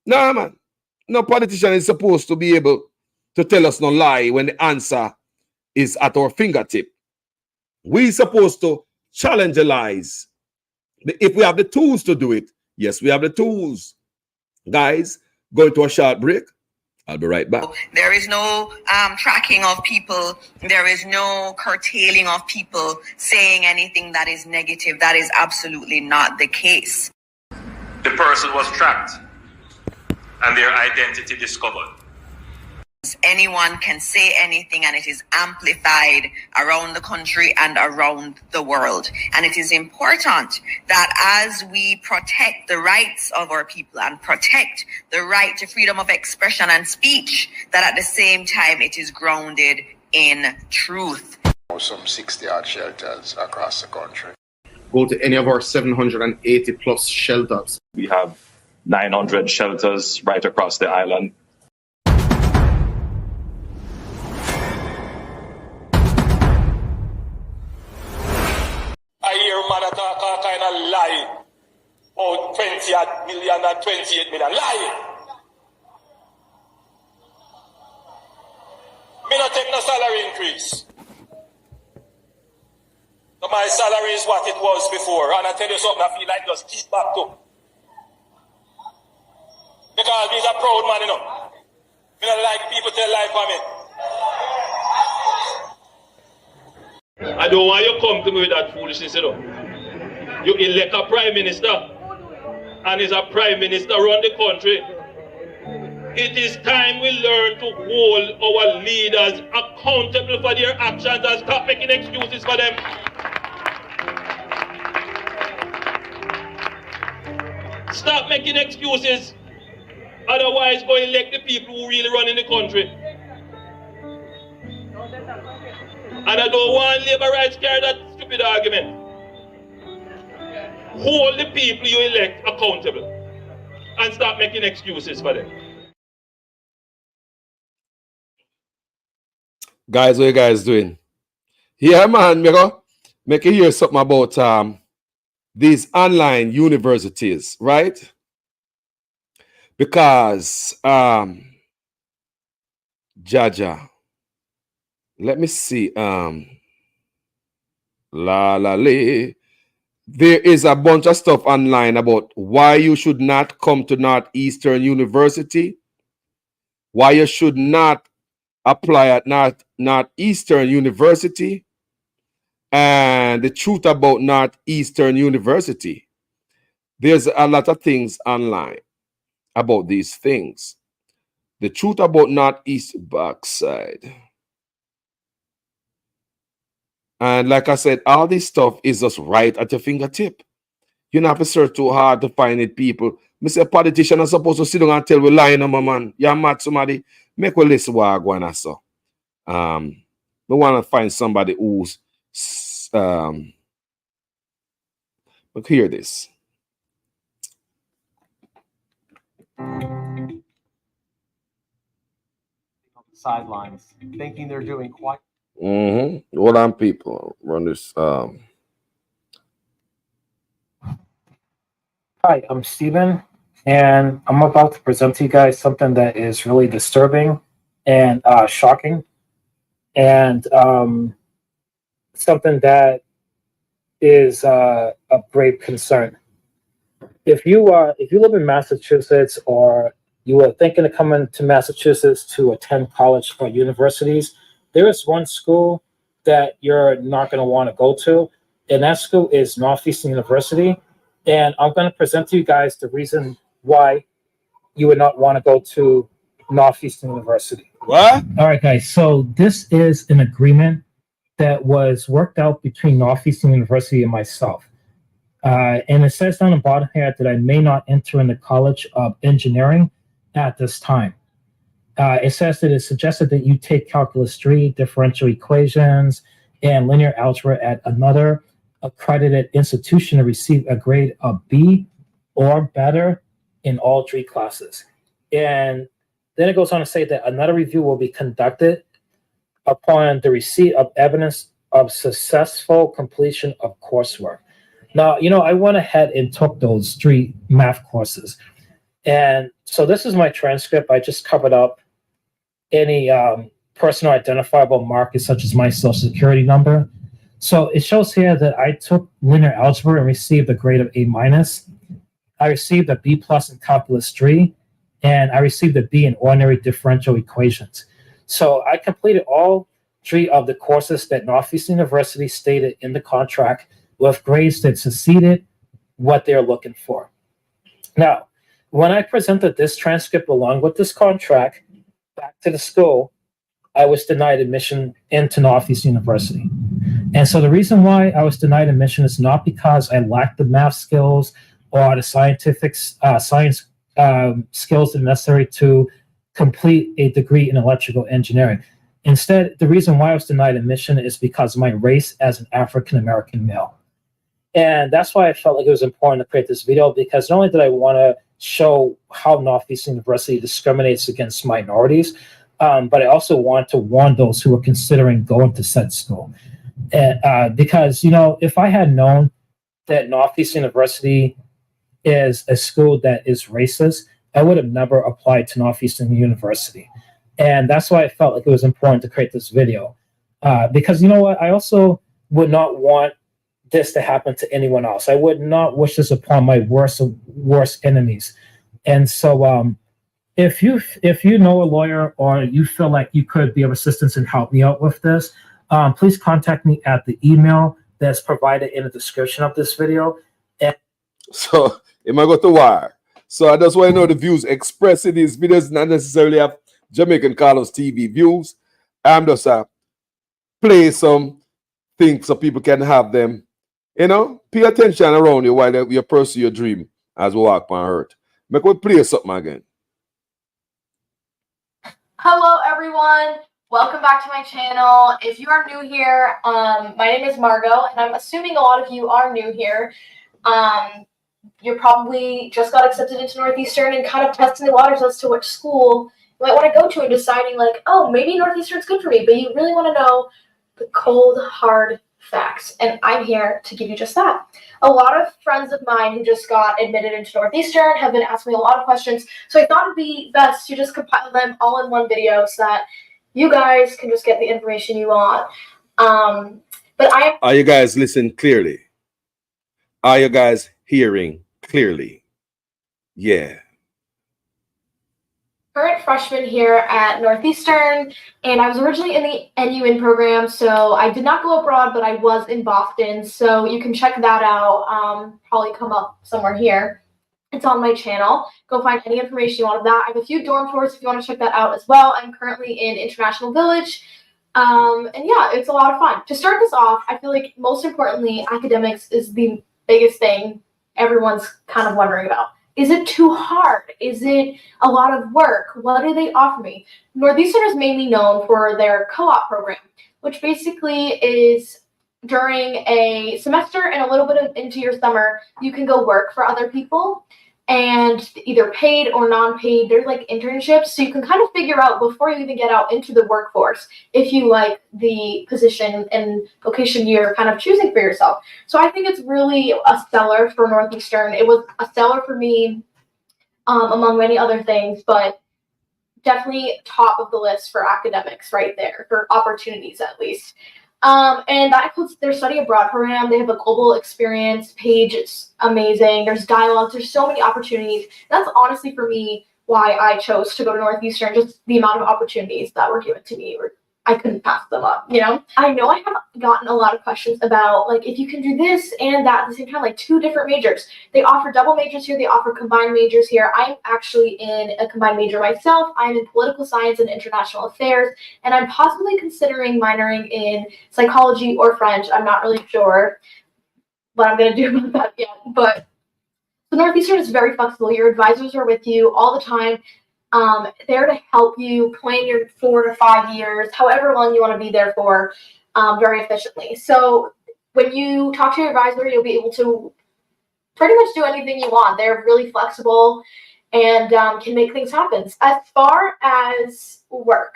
[SPEAKER 4] No, man. No politician is supposed to be able to tell us no lie when the answer is at our fingertip. We're supposed to challenge the lies. If we have the tools to do it, yes, we have the tools. Guys, going to a short break. I'll be right back.
[SPEAKER 9] There is no tracking of people. There is no curtailing of people saying anything that is negative. That is absolutely not the case.
[SPEAKER 7] The person was tracked and their identity discovered.
[SPEAKER 9] Anyone can say anything, and it is amplified around the country and around the world. And it is important that as we protect the rights of our people and protect the right to freedom of expression and speech, that at the same time it is grounded in truth.
[SPEAKER 8] Some 60 odd shelters across the country.
[SPEAKER 10] Go to any of our 780 plus shelters.
[SPEAKER 7] We have 900 shelters right across the island. I hear man talk all kind of lie. Oh, 20 million and 28 million. Lie! Me not take no salary increase. So my salary is what it was before. And I tell you something, I feel like just keep back to. Because he's a proud man, you know. Me don't like people tell lie for me. I don't want you to come to me with that foolishness, you know. You elect a prime minister, and he's a prime minister run the country. It is time we learn to hold our leaders accountable for their actions and stop making excuses for them. Stop making excuses. Otherwise, go elect the people who really run in the country. And I don't want labor rights carry that stupid argument. Hold the people you elect accountable and stop making excuses for them.
[SPEAKER 4] Guys, what you guys doing? Yeah, man, make you hear something about these online universities, right? Because Jaja, let me see. There is a bunch of stuff online about why you should not come to Northeastern University, why you should not apply at Northeastern University, and the truth about Northeastern University. There's a lot of things online about these things. The truth about Northeast backside. And like I said, all this stuff is just right at your fingertip. You don't have to search too hard to find it, people. Me say politicians are supposed to sit down and tell we lying on my man. You're mad somebody. Make we listen what I go on so. We want to find somebody who's but hear this.
[SPEAKER 11] Sidelines, thinking they're doing quite.
[SPEAKER 4] Hold on, people. Run this.
[SPEAKER 11] Hi, I'm Steven, and I'm about to present to you guys something that is really disturbing and shocking. And something that is of great concern. If you live in Massachusetts, or you are thinking of coming to Massachusetts to attend college or universities, there is one school that you're not going to want to go to, and that school is Northeastern University. And I'm going to present to you guys the reason why you would not want to go to Northeastern University.
[SPEAKER 4] What?
[SPEAKER 11] All right, guys. So this is an agreement that was worked out between Northeastern University and myself. And it says down the bottom here that I may not enter in the College of Engineering at this time. It says that it's suggested that you take Calculus 3, differential equations, and linear algebra at another accredited institution to receive a grade of B or better in all 3 classes. And then it goes on to say that another review will be conducted upon the receipt of evidence of successful completion of coursework. Now, I went ahead and took those 3 math courses. And so this is my transcript. I just covered up any personal identifiable markers such as my social security number. So it shows here that I took linear algebra and received a grade of A-. I received a B+ in Calculus 3, and I received a B in ordinary differential equations. So I completed all 3 of the courses that Northeastern University stated in the contract with grades that succeeded what they're looking for. Now, when I presented this transcript along with this contract back to the school, I was denied admission into Northeastern University. And so the reason why I was denied admission is not because I lacked the math skills or the scientific science skills that are necessary to complete a degree in electrical engineering. Instead, the reason why I was denied admission is because of my race as an African-American male. And that's why I felt like it was important to create this video, because not only did I want to show how Northeastern University discriminates against minorities, but I also want to warn those who are considering going to said school. And, because, if I had known that Northeastern University is a school that is racist, I would have never applied to Northeastern University. And that's why I felt like it was important to create this video. Because you know what? I also would not want this to happen to anyone else. I would not wish this upon my worst enemies. And so if you know a lawyer, or you feel like you could be of assistance and help me out with this, please contact me at the email that's provided in the description of this video. And
[SPEAKER 4] so it might go to wire. So I just want to know the views expressed in these videos not necessarily have Jamaican Carlos TV views. I'm just play some things so people can have them. Pay attention around you while you pursue your dream as we walk on earth. Make we play something again.
[SPEAKER 12] Hello everyone, welcome back to my channel. If you are new here, my name is Margot, and I'm assuming a lot of you are new here. You probably just got accepted into Northeastern and kind of testing the waters as to which school you might want to go to, and deciding like, oh, maybe Northeastern's good for me, but you really want to know the cold, hard facts, and I'm here to give you just that. A lot of friends of mine who just got admitted into Northeastern have been asking me a lot of questions, so I thought it'd be best to just compile them all in one video so that you guys can just get the information you want. Are
[SPEAKER 4] you guys listening clearly? Are you guys hearing clearly? Yeah.
[SPEAKER 12] Current freshman here at Northeastern, and I was originally in the NUN program, so I did not go abroad, but I was in Boston, so you can check that out. Probably come up somewhere here. It's on my channel. Go find any information you want of that. I have a few dorm tours if you want to check that out as well. I'm currently in International Village, and yeah, it's a lot of fun. To start this off, I feel like most importantly, academics is the biggest thing everyone's kind of wondering about. Is it too hard? Is it a lot of work? What do they offer me? Northeastern is mainly known for their co-op program, which basically is during a semester and a little bit into your summer, you can go work for other people, and either paid or non-paid. They're like internships, so you can kind of figure out before you even get out into the workforce if you like the position and location you're kind of choosing for yourself. So I think it's really a stellar for Northeastern. It was a stellar for me, among many other things, but definitely top of the list for academics right there, for opportunities at least. And that includes their study abroad program. They have a global experience page. It's amazing. There's dialogues. There's so many opportunities. That's honestly for me why I chose to go to Northeastern. Just the amount of opportunities that were given to me, I couldn't pass them up. I know I have gotten a lot of questions about like if you can do this and that at the same time, like 2 different majors. They offer double majors here. They offer combined majors here. I'm actually in a combined major myself. I'm in political science and international affairs, and I'm possibly considering minoring in psychology or French. I'm not really sure what I'm going to do about that yet, but the Northeastern is very flexible. Your advisors are with you all the time. There to help you plan your 4 to 5 years, however long you want to be there for, very efficiently. So when you talk to your advisor, you'll be able to pretty much do anything you want. They're really flexible and can make things happen. As far as work,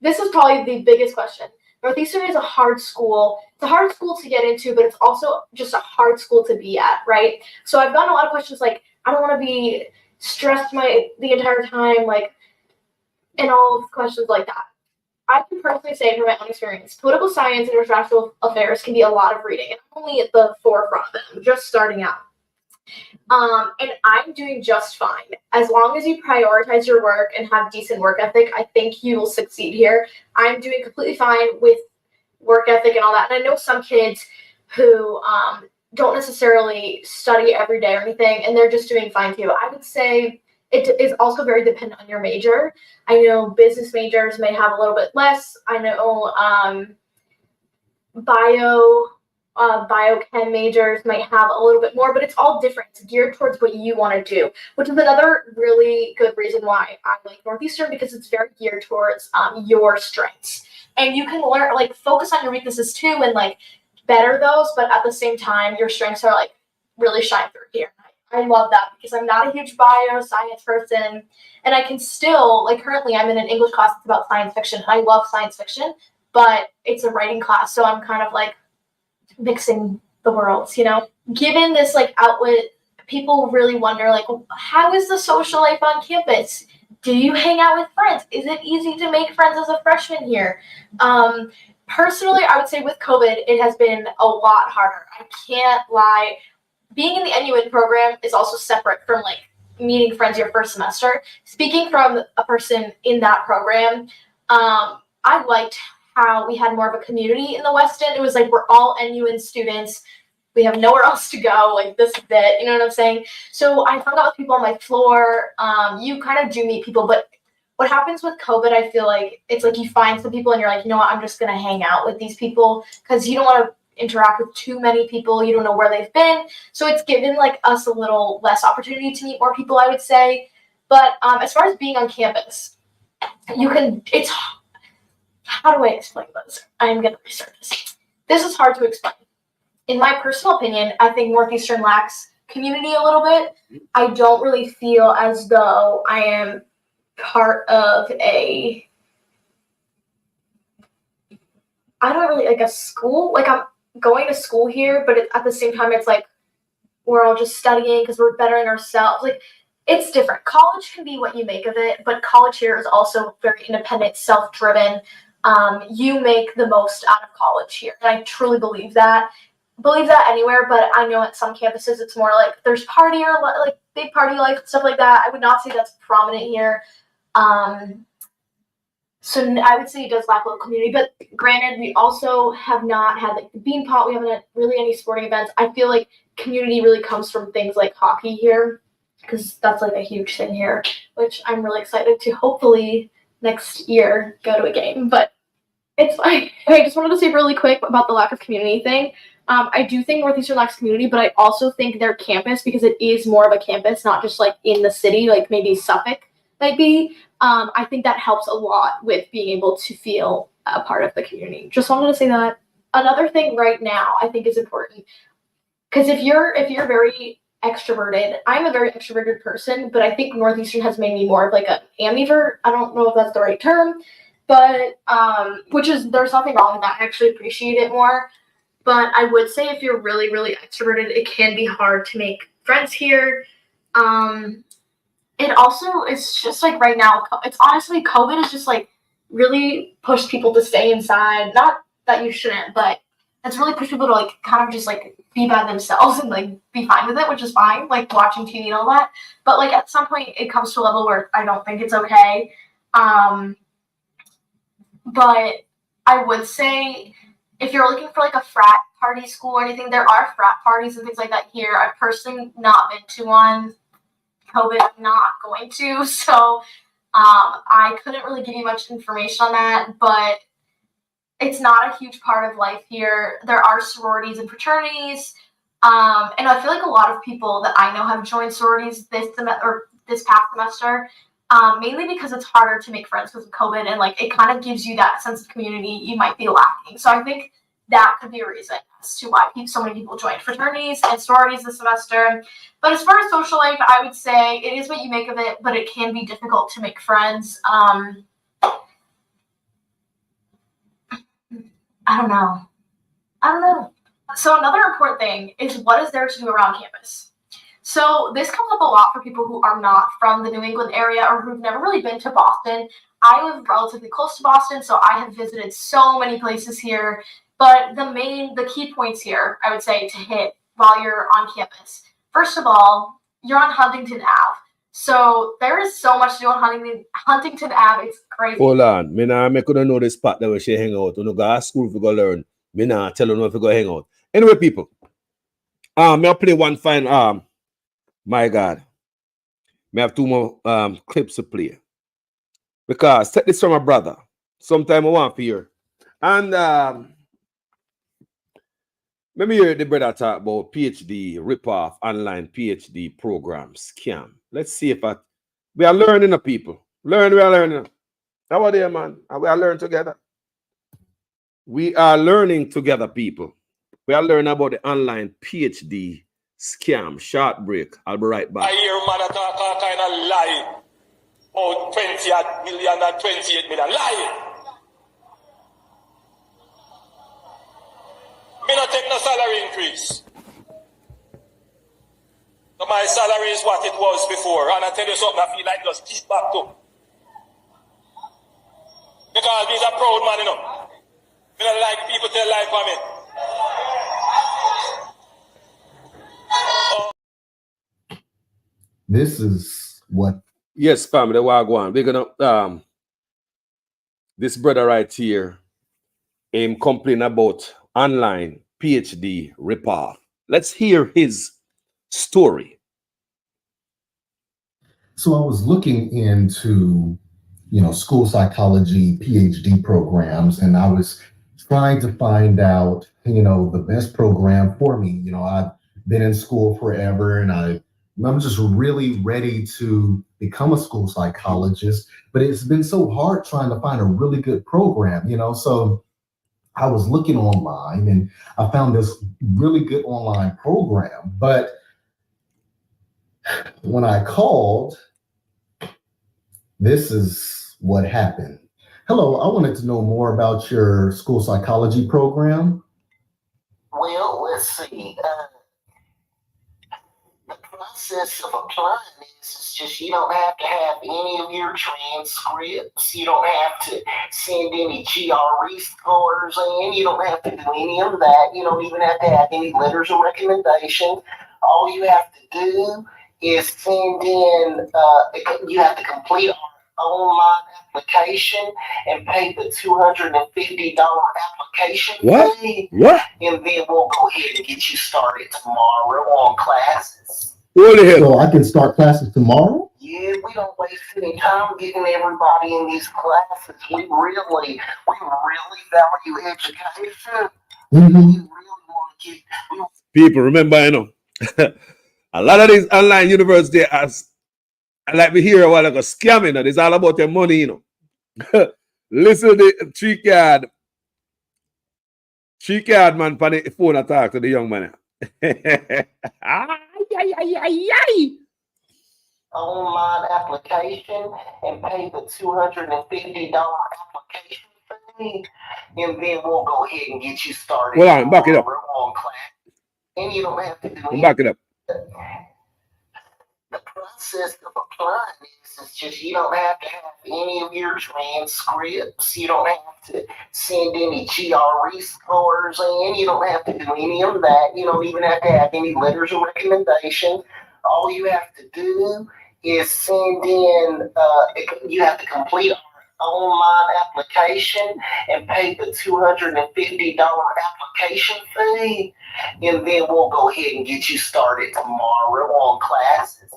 [SPEAKER 12] this is probably the biggest question. Northeastern is a hard school. It's a hard school to get into, but it's also just a hard school to be at, right? So I've gotten a lot of questions like, I don't want to be stressed the entire time, like, and all of questions like that. I can personally say from my own experience, political science and international affairs can be a lot of reading, and I'm only at the forefront of them, just starting out. And I'm doing just fine. As long as you prioritize your work and have decent work ethic, I think you will succeed here. I'm doing completely fine with work ethic and all that. And I know some kids who don't necessarily study every day or anything, and they're just doing fine too. I would say it is also very dependent on your major. I know business majors may have a little bit less. I know biochem majors might have a little bit more, but it's all different. It's geared towards what you want to do, which is another really good reason why I like Northeastern, because it's very geared towards your strengths. And you can learn, like, focus on your weaknesses too and like better those, but at the same time, your strengths are like really shine through here. I love that because I'm not a huge science person, and I can still, like, currently I'm in an English class that's about science fiction. I love science fiction, but it's a writing class, so I'm kind of like mixing the worlds, Given this like outlet, people really wonder like, how is the social life on campus? Do you hang out with friends? Is it easy to make friends as a freshman here? Personally, I would say with COVID, it has been a lot harder. I can't lie. Being in the NUN program is also separate from like meeting friends your first semester. Speaking from a person in that program, I liked how we had more of a community in the West End. It was like we're all NUN students. We have nowhere else to go. Like, this is it. You know what I'm saying? So I hung out with people on my floor. You kind of do meet people, but what happens with COVID, I feel like it's like you find some people and you're like, you know what, I'm just going to hang out with these people because you don't want to interact with too many people. You don't know where they've been. So it's given like us a little less opportunity to meet more people, I would say. But as far as being on campus, how do I explain this? I'm going to restart this. This is hard to explain. In my personal opinion, I think Northeastern lacks community a little bit. I don't really feel as though I am part of a school. Like, I'm going to school here, but at the same time, it's like we're all just studying because we're bettering ourselves. Like, it's different. College can be what you make of it, but college here is also very independent, self-driven. You make the most out of college here, and I truly believe that. Believe that anywhere, but I know at some campuses it's more like there's party or like big party life, stuff like that. I would not say that's prominent here. So I would say it does lack local community, but granted, we also have not had like the Bean Pot. We haven't had really any sporting events. I feel like community really comes from things like hockey here, because that's like a huge thing here, which I'm really excited to hopefully next year go to a game, but it's fine. Okay, I just wanted to say really quick about the lack of community thing. I do think Northeastern lacks community, but I also think their campus, because it is more of a campus, not just like in the city, like maybe Suffolk might be. I think that helps a lot with being able to feel a part of the community. Just wanted to say that. Another thing right now I think is important, because if you're very extroverted, I'm a very extroverted person, but I think Northeastern has made me more of like an ambivert. I don't know if that's the right term, but there's nothing wrong with that. I actually appreciate it more. But I would say if you're really, really extroverted, it can be hard to make friends here. It also is just like right now, it's honestly, COVID is just like really pushed people to stay inside. Not that you shouldn't, but it's really pushed people to like kind of just like be by themselves and like be fine with it, which is fine, like watching TV and all that. But like at some point it comes to a level where I don't think it's okay. But I would say if you're looking for like a frat party school or anything, there are frat parties and things like that here. I've personally not been to one. COVID, I'm not going to, so I couldn't really give you much information on that, but it's not a huge part of life here. There are sororities and fraternities, and I feel like a lot of people that I know have joined sororities this past semester, mainly because it's harder to make friends because of COVID, and like it kind of gives you that sense of community you might be lacking. So I think that could be a reason as to why so many people joined fraternities and sororities this semester. But as far as social life, I would say it is what you make of it, but it can be difficult to make friends. I don't know. So another important thing is what is there to do around campus. So this comes up a lot for people who are not from the New England area or who've never really been to Boston. I live relatively close to Boston, so I have visited so many places here. But the key points here, I would say, to hit while you're on campus. First of all, you're on Huntington Ave. So there is so much to do on Huntington Ave. It's crazy.
[SPEAKER 4] Hold on. Me nah make you know the spot that we should hang out. You know, go to school if you go learn. Me nah tell you if you go hang out. Anyway, people. I'll play one fine. My God. Me have two more clips to play. Because take this from my brother. Sometime I want to hear. And let me hear the brother talk about PhD ripoff, online PhD program scam. Let's see if we are learning the people. We are learning. How are they, man? We are learning together. We are learning together, people. We are learning about the online PhD scam. Short break. I'll be right back.
[SPEAKER 7] I hear man talk all kind of lie. Oh, 20 million and 28 million. Lie. Me not take no salary increase. So my salary is what it was before. And I tell you something, I feel like just keep back to. Because he's a proud man, you know. Me don't like people tell lie for me.
[SPEAKER 13] This is what.
[SPEAKER 4] Yes, family, wagwan. We're gonna this brother right here complain about online PhD ripoff. Let's hear his story.
[SPEAKER 13] So I was looking into, school psychology PhD programs, and I was trying to find out, the best program for me. I've been in school forever, and I'm just really ready to become a school psychologist, but it's been so hard trying to find a really good program, so I was looking online and I found this really good online program, but when I called, this is what happened. Hello, I wanted to know more about your school psychology program.
[SPEAKER 3] Well, let's see. The process of applying this is just you don't have to have any of your transcripts. You don't have to send any GRE scores in. You don't have to do any of that. You don't even have to have any letters of recommendation. All you have to do is send in, you have to complete our online application and pay the $250 application fee.
[SPEAKER 4] What?
[SPEAKER 3] And then we'll go ahead and get you started tomorrow on classes.
[SPEAKER 13] So I can start classes tomorrow?
[SPEAKER 3] Yeah, we don't waste any time getting everybody in these classes. We really value education. We really want to get.
[SPEAKER 4] People, remember, a lot of these online universities, I like to hear a while ago, scamming, and it's all about their money, Listen to the three card man on the phone and talk to the young man.
[SPEAKER 3] Online application and pay the $250 application fee, and then we'll go ahead and get you started.
[SPEAKER 4] Hold on, back it up.
[SPEAKER 3] On class. And you don't have to do anything.
[SPEAKER 4] Back it up.
[SPEAKER 3] The process of applying is just you don't have to have any of your transcripts. You don't have to send any GRE scores in. You don't have to do any of that. You don't even have to have any letters of recommendation. All you have to do is send in, you have to complete our online application and pay the $250 application fee, and then we'll go ahead and get you started tomorrow on classes.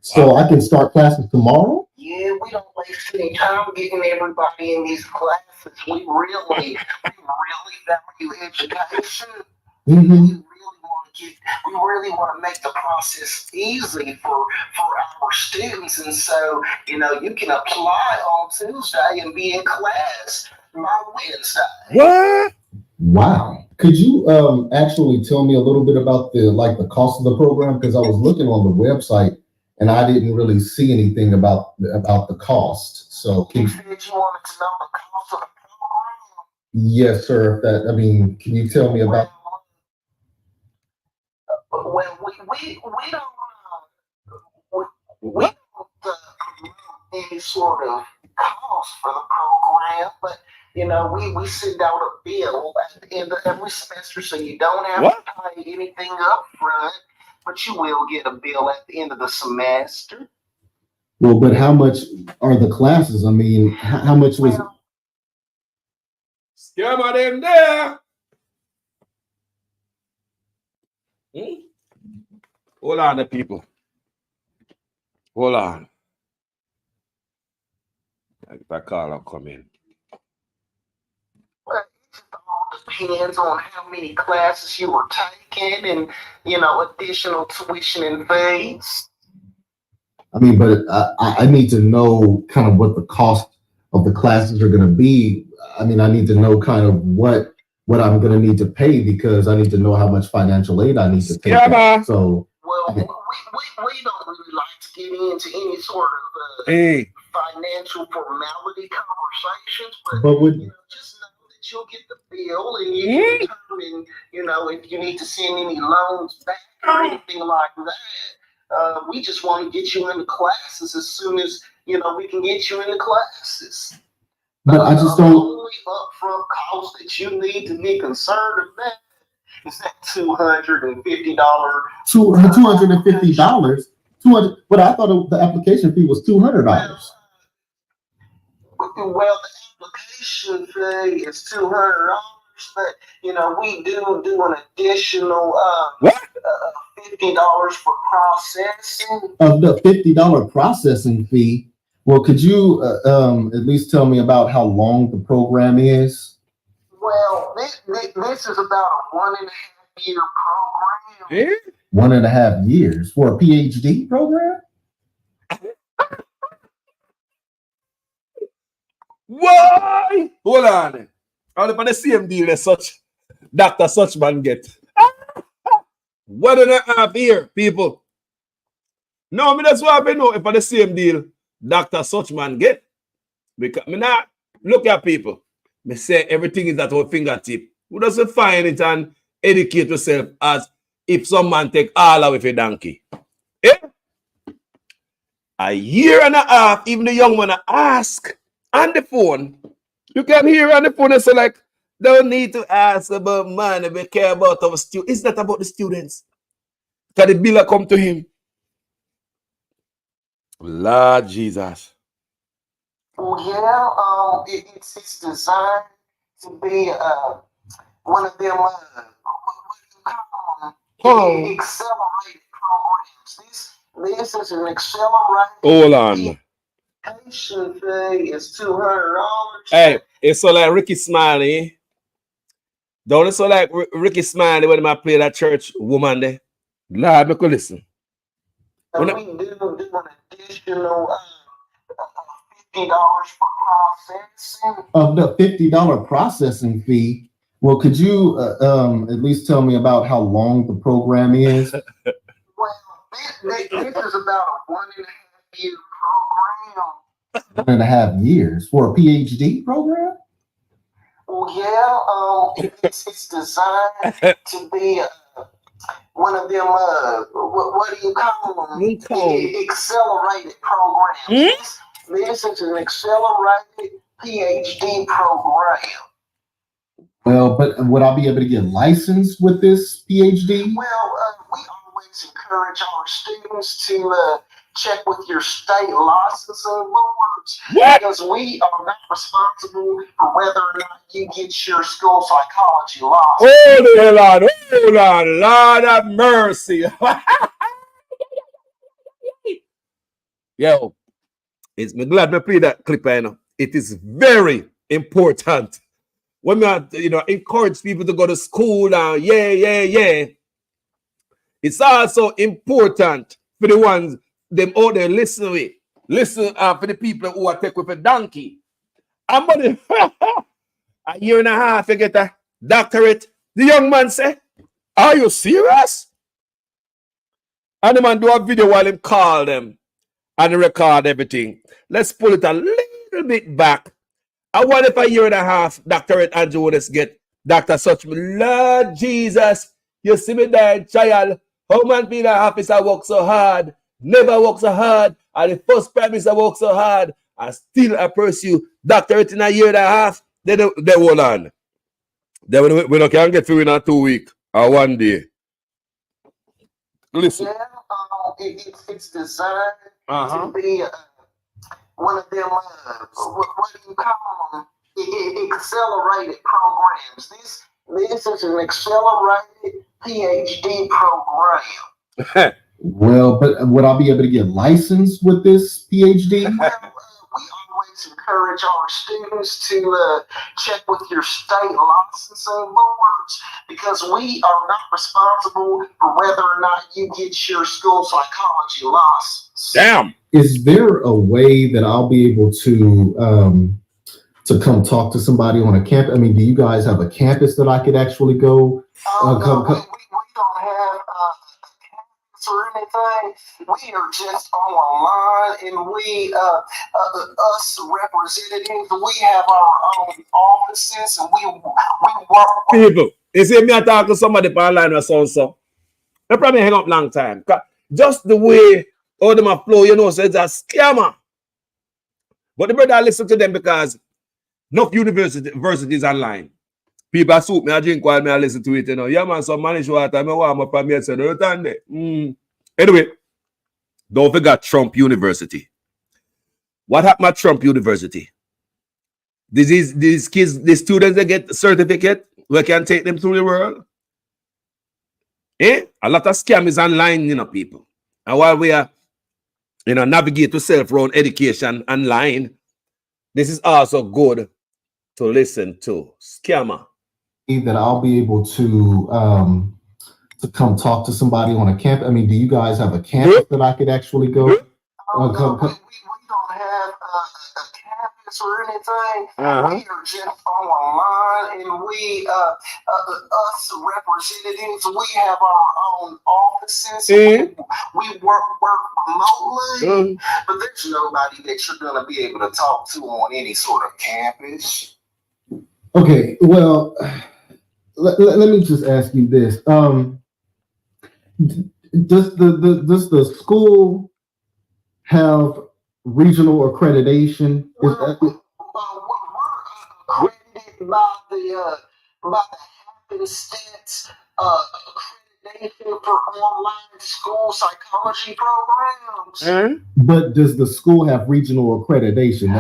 [SPEAKER 13] So I can start classes tomorrow?
[SPEAKER 3] Yeah, we don't waste any time getting everybody in these classes. We really value education.
[SPEAKER 13] Mm-hmm.
[SPEAKER 3] We really want to make the process easy for our students, and so you can apply on Tuesday and be in class by Wednesday.
[SPEAKER 4] What?
[SPEAKER 13] Wow. Could you actually tell me a little bit about the cost of the program? Because I was looking on the website and I didn't really see anything about the cost. So
[SPEAKER 3] You said you wanted to know the cost of the program.
[SPEAKER 13] yes, sir. Can you tell me about?
[SPEAKER 3] Well, we don't promote any sort of cost for the program, but we send out a bill at the end of every semester, so you don't have to pay anything up front, but you will get a bill at the end of the semester.
[SPEAKER 13] Well, but how much are the classes? I mean, how much was?
[SPEAKER 4] Scammer them there. Hold on, the people. Hold on. If I call, I'll come in.
[SPEAKER 3] Well, it just all depends on how many classes you were taking and, additional tuition and fees.
[SPEAKER 13] I mean, but I need to know kind of what the cost of the classes are going to be. I mean, I need to know kind of what I'm going to need to pay, because I need to know how much financial aid I need to take.
[SPEAKER 4] Yeah,
[SPEAKER 13] so.
[SPEAKER 3] Well, we don't really like to get into any sort of financial formality conversations, but just know that you'll get the bill and you can determine, if you need to send any loans back or anything like that. We just want to get you into classes as soon as we can get you into classes.
[SPEAKER 13] But I just don't.
[SPEAKER 3] The only upfront cost that you need to be concerned about is that $250.
[SPEAKER 13] $250. But I thought the application fee was $200.
[SPEAKER 3] Well, the application fee is $200, but we do an additional $50 for processing.
[SPEAKER 13] Of the $50 processing fee. Well, could you at least tell me about how long the program is?
[SPEAKER 3] Well, this is about a 1.5 year program.
[SPEAKER 13] 1.5 years for a PhD program?
[SPEAKER 4] Why? Hold on. All up on the same deal as such Dr. Suchman get. 1.5 year, people. No, that's why I know if on the same deal Dr. Suchman get. Because me not look at people. Me say everything is at our fingertip. Who doesn't find it and educate yourself as if someone take all away for a donkey? A year and a half, even the young man ask on the phone. You can hear on the phone and say like, don't need to ask about money, we care about our students. It's not about the students. Can the bill come to him? Lord Jesus.
[SPEAKER 3] Yeah, it's designed to be one of them accelerated programs. This is an accelerated.
[SPEAKER 4] Hold on.
[SPEAKER 3] Application fee is $200.
[SPEAKER 4] Hey, it's so like Ricky Smiley. Don't it so like Ricky Smiley when I play that church woman there? Lord, make you listen.
[SPEAKER 3] And we do an additional $50 for processing.
[SPEAKER 13] Of the $50 processing fee, well, could you at least tell me about how long the program is?
[SPEAKER 3] Well, this is about a 1.5 year program.
[SPEAKER 13] 1.5 years for a PhD program?
[SPEAKER 3] Well, yeah, it's designed to be one of them what do you call them? Accelerated programs. This is an accelerated PhD program.
[SPEAKER 13] Well, but would I be able to get licensed with this PhD?
[SPEAKER 3] Well, we always encourage our students to check with your state licensing boards because we are not responsible for whether or not you get your school psychology license.
[SPEAKER 4] Hold on, Lord have mercy. Yo, it's me glad me play that clip. I know it is very important when we encourage people to go to school now. Yeah. It's also important for the ones them out there listen for the people who are take with a donkey. I'm gonna a year and a half to get a doctorate. The young man say, "Are you serious?" And the man do a video while him call them and record everything. Let's pull it a little bit back. I wonder if a year and a half doctorate Andrew Woodis get Dr. Such. Lord Jesus, you see me there, child. How man be the officer work so hard, never work so hard, and the first prime minister work so hard, and still I pursue doctorate in a year and a half. They hold on. Then we don't can get through in 2 weeks or 1 day. Listen.
[SPEAKER 3] Yeah, it's designed to be one of them, what do you call them? Accelerated programs. This is an accelerated PhD program.
[SPEAKER 13] Well, but would I be able to get licensed with this PhD?
[SPEAKER 3] Well, we always encourage our students to check with your state licensing boards because we are not responsible for whether or not you get your school psychology license.
[SPEAKER 4] Damn.
[SPEAKER 13] Is there a way that I'll be able to come talk to somebody on a campus? I mean, do you guys have a campus that I could actually go?
[SPEAKER 3] No, we don't have a campus or anything. We are just online, and we, us representatives, we have our own offices, and we work.
[SPEAKER 4] People, you see me talk to somebody online or so. They probably hang up long time. Just the way all them a flow, so it's a scammer. But the brother listen to them because enough universities online. People soup me a drink while me I listen to it, Yeah, man, some manage water, me warm up and me say, Anyway, don't forget Trump University. What happened at Trump University? These kids, the students, they get a certificate, we can take them through the world. A lot of scam is online, people. And while we are navigate to self-run education online, this is also good to listen to. Scammer.
[SPEAKER 13] That I'll be able to come talk to somebody on a camp. I mean, do you guys have a campus that I could actually go?
[SPEAKER 3] We don't have a campus or anything. We are just online, and we, us representatives, we have our own offices. We work remotely, but there's nobody that you're going to be able to talk to on any sort of campus.
[SPEAKER 13] Okay, well, let me just ask you this. Does the school have regional accreditation?
[SPEAKER 3] We're accredited by the Happenstance accreditation for online school psychology programs.
[SPEAKER 13] But does the school have regional accreditation?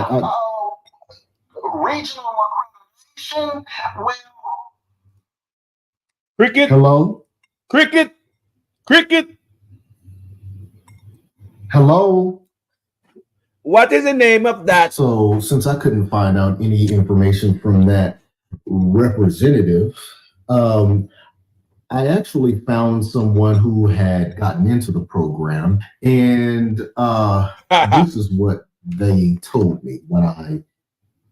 [SPEAKER 3] Regional accreditation? Well,
[SPEAKER 4] Cricket.
[SPEAKER 13] Hello?
[SPEAKER 4] Cricket.
[SPEAKER 13] Hello?
[SPEAKER 4] What is the name of that?
[SPEAKER 13] So since I couldn't find out any information from that representative, I actually found someone who had gotten into the program, and this is what they told me when I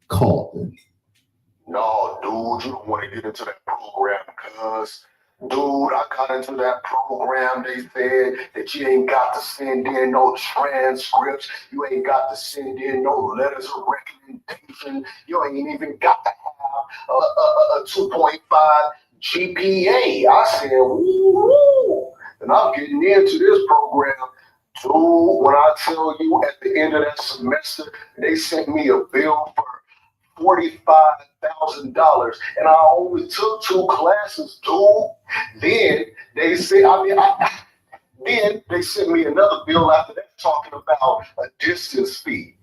[SPEAKER 13] called them.
[SPEAKER 14] No, dude, you don't want to get into that program because, dude, I got into that program. They said that you ain't got to send in no transcripts. You ain't got to send in no letters of recommendation. You ain't even got to have a 2.5 GPA. I said, woo, and I'm getting into this program. Dude, when I tell you at the end of that semester, they sent me a bill for $45,000, and I only took 2 classes, dude. Then they said, then they sent me another bill after that talking about a distance fee.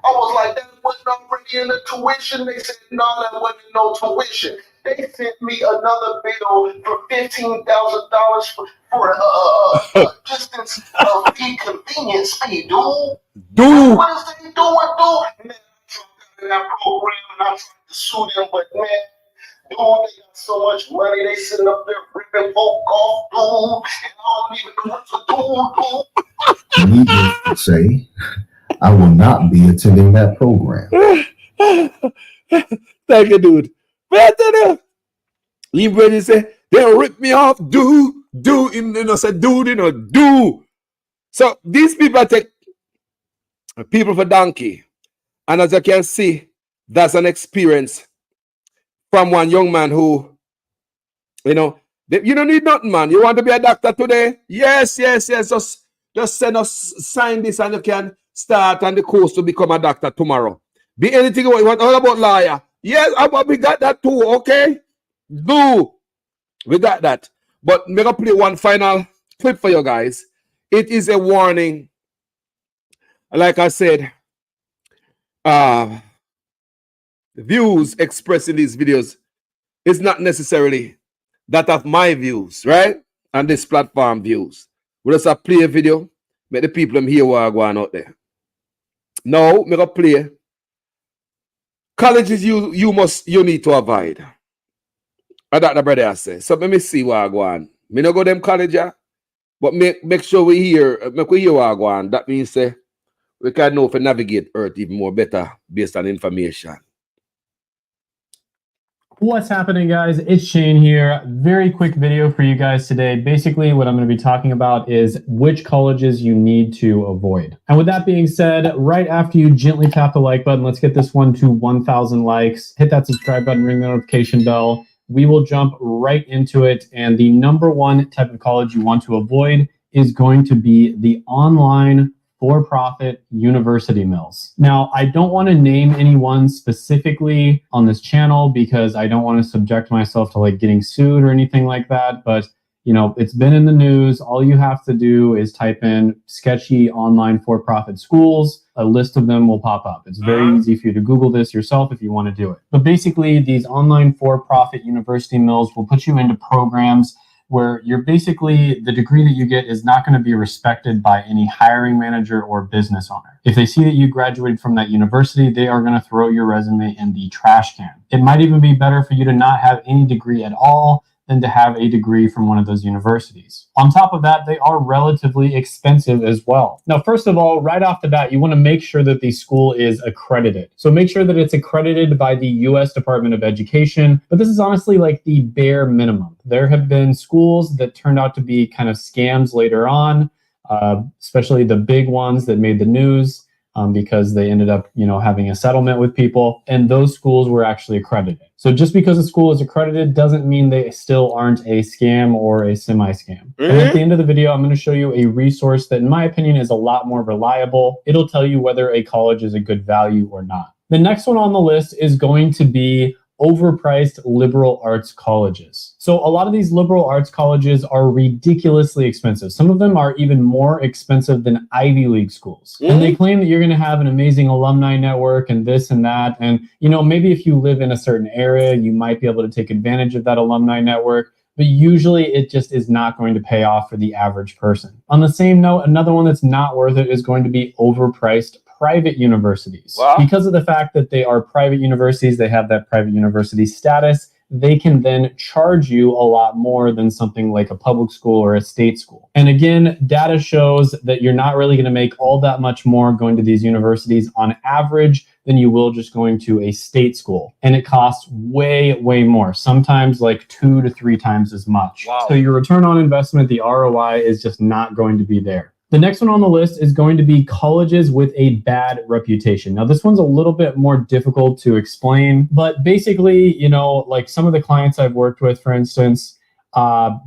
[SPEAKER 14] I was like, that wasn't already in the tuition. They said, no, that wasn't no tuition. They sent me another bill for $15,000 for a distance fee, convenience fee, dude.
[SPEAKER 4] Dude.
[SPEAKER 14] What is they doing, dude? Man, I tried that program and I tried to sue them, but man, dude, they got so much money. They sitting up there ripping folk off, dude, and I don't even know what to do, dude.
[SPEAKER 13] Needless to say, I will not be attending that program.
[SPEAKER 4] Thank you, dude. But Lee Brady said, they'll rip me off, do. Said, dude, do. So these people take people for donkey. And as you can see, that's an experience from one young man who, you don't need nothing, man. You want to be a doctor today? Yes. Just send us, sign this, and you can start on the course to become a doctor tomorrow. Be anything you want. All about lawyer. Yes, we got that too, okay? We got that. But I'm going to play one final clip for you guys. It is a warning. Like I said, the views expressed in these videos is not necessarily that of my views, right? And this platform views. We just play a video, make the people hear what are going out there. Now, I'm going to play colleges you need to avoid. That the brother says. So let me see what I go on. Me no go them college, but make sure we hear what I go on. That means we can know if we navigate Earth even more better based on information.
[SPEAKER 15] What's happening, guys? It's Shane here. Very quick video for you guys today. Basically, what I'm going to be talking about is which colleges you need to avoid. And with that being said, right after you gently tap the like button, let's get this one to 1,000 likes. Hit that subscribe button, ring the notification bell. We will jump right into it. And the number one type of college you want to avoid is going to be the online for-profit university mills. Now, I don't want to name anyone specifically on this channel because I don't want to subject myself to like getting sued or anything like that. But, you know, it's been in the news. All you have to do is type in sketchy online for-profit schools. A list of them will pop up. It's very easy for you to Google this yourself if you want to do it. But basically, these online for-profit university mills will put you into programs where you're basically, the degree that you get is not going to be respected by any hiring manager or business owner. If they see that you graduated from that university, they are going to throw your resume in the trash can. It might even be better for you to not have any degree at all than to have a degree from one of those universities. On top of that, they are relatively expensive as well. Now, first of all, right off the bat, you want to make sure that the school is accredited. So make sure that it's accredited by the U.S. Department of Education, but this is honestly like the bare minimum. There have been schools that turned out to be kind of scams later on, especially the big ones that made the news. Because they ended up, having a settlement with people, and those schools were actually accredited. So just because a school is accredited doesn't mean they still aren't a scam or a semi-scam. And at the end of the video, I'm going to show you a resource that, in my opinion, is a lot more reliable. It'll tell you whether a college is a good value or not. The next one on the list is going to be overpriced liberal arts colleges. So a lot of these liberal arts colleges are ridiculously expensive. Some of them are even more expensive than Ivy League schools. And they claim that you're going to have an amazing alumni network and this and that. And, maybe if you live in a certain area, you might be able to take advantage of that alumni network. But usually it just is not going to pay off for the average person. On the same note, another one that's not worth it is going to be overpriced private universities. Wow. Because of the fact that they are private universities, they have that private university status, they can then charge you a lot more than something like a public school or a state school. And again, data shows that you're not really going to make all that much more going to these universities on average than you will just going to a state school. And it costs way, way more, sometimes like 2 to 3 times as much. Wow. So your return on investment, the ROI, is just not going to be there. The next one on the list is going to be colleges with a bad reputation. Now, this one's a little bit more difficult to explain, but basically, you know, like some of the clients I've worked with, for instance,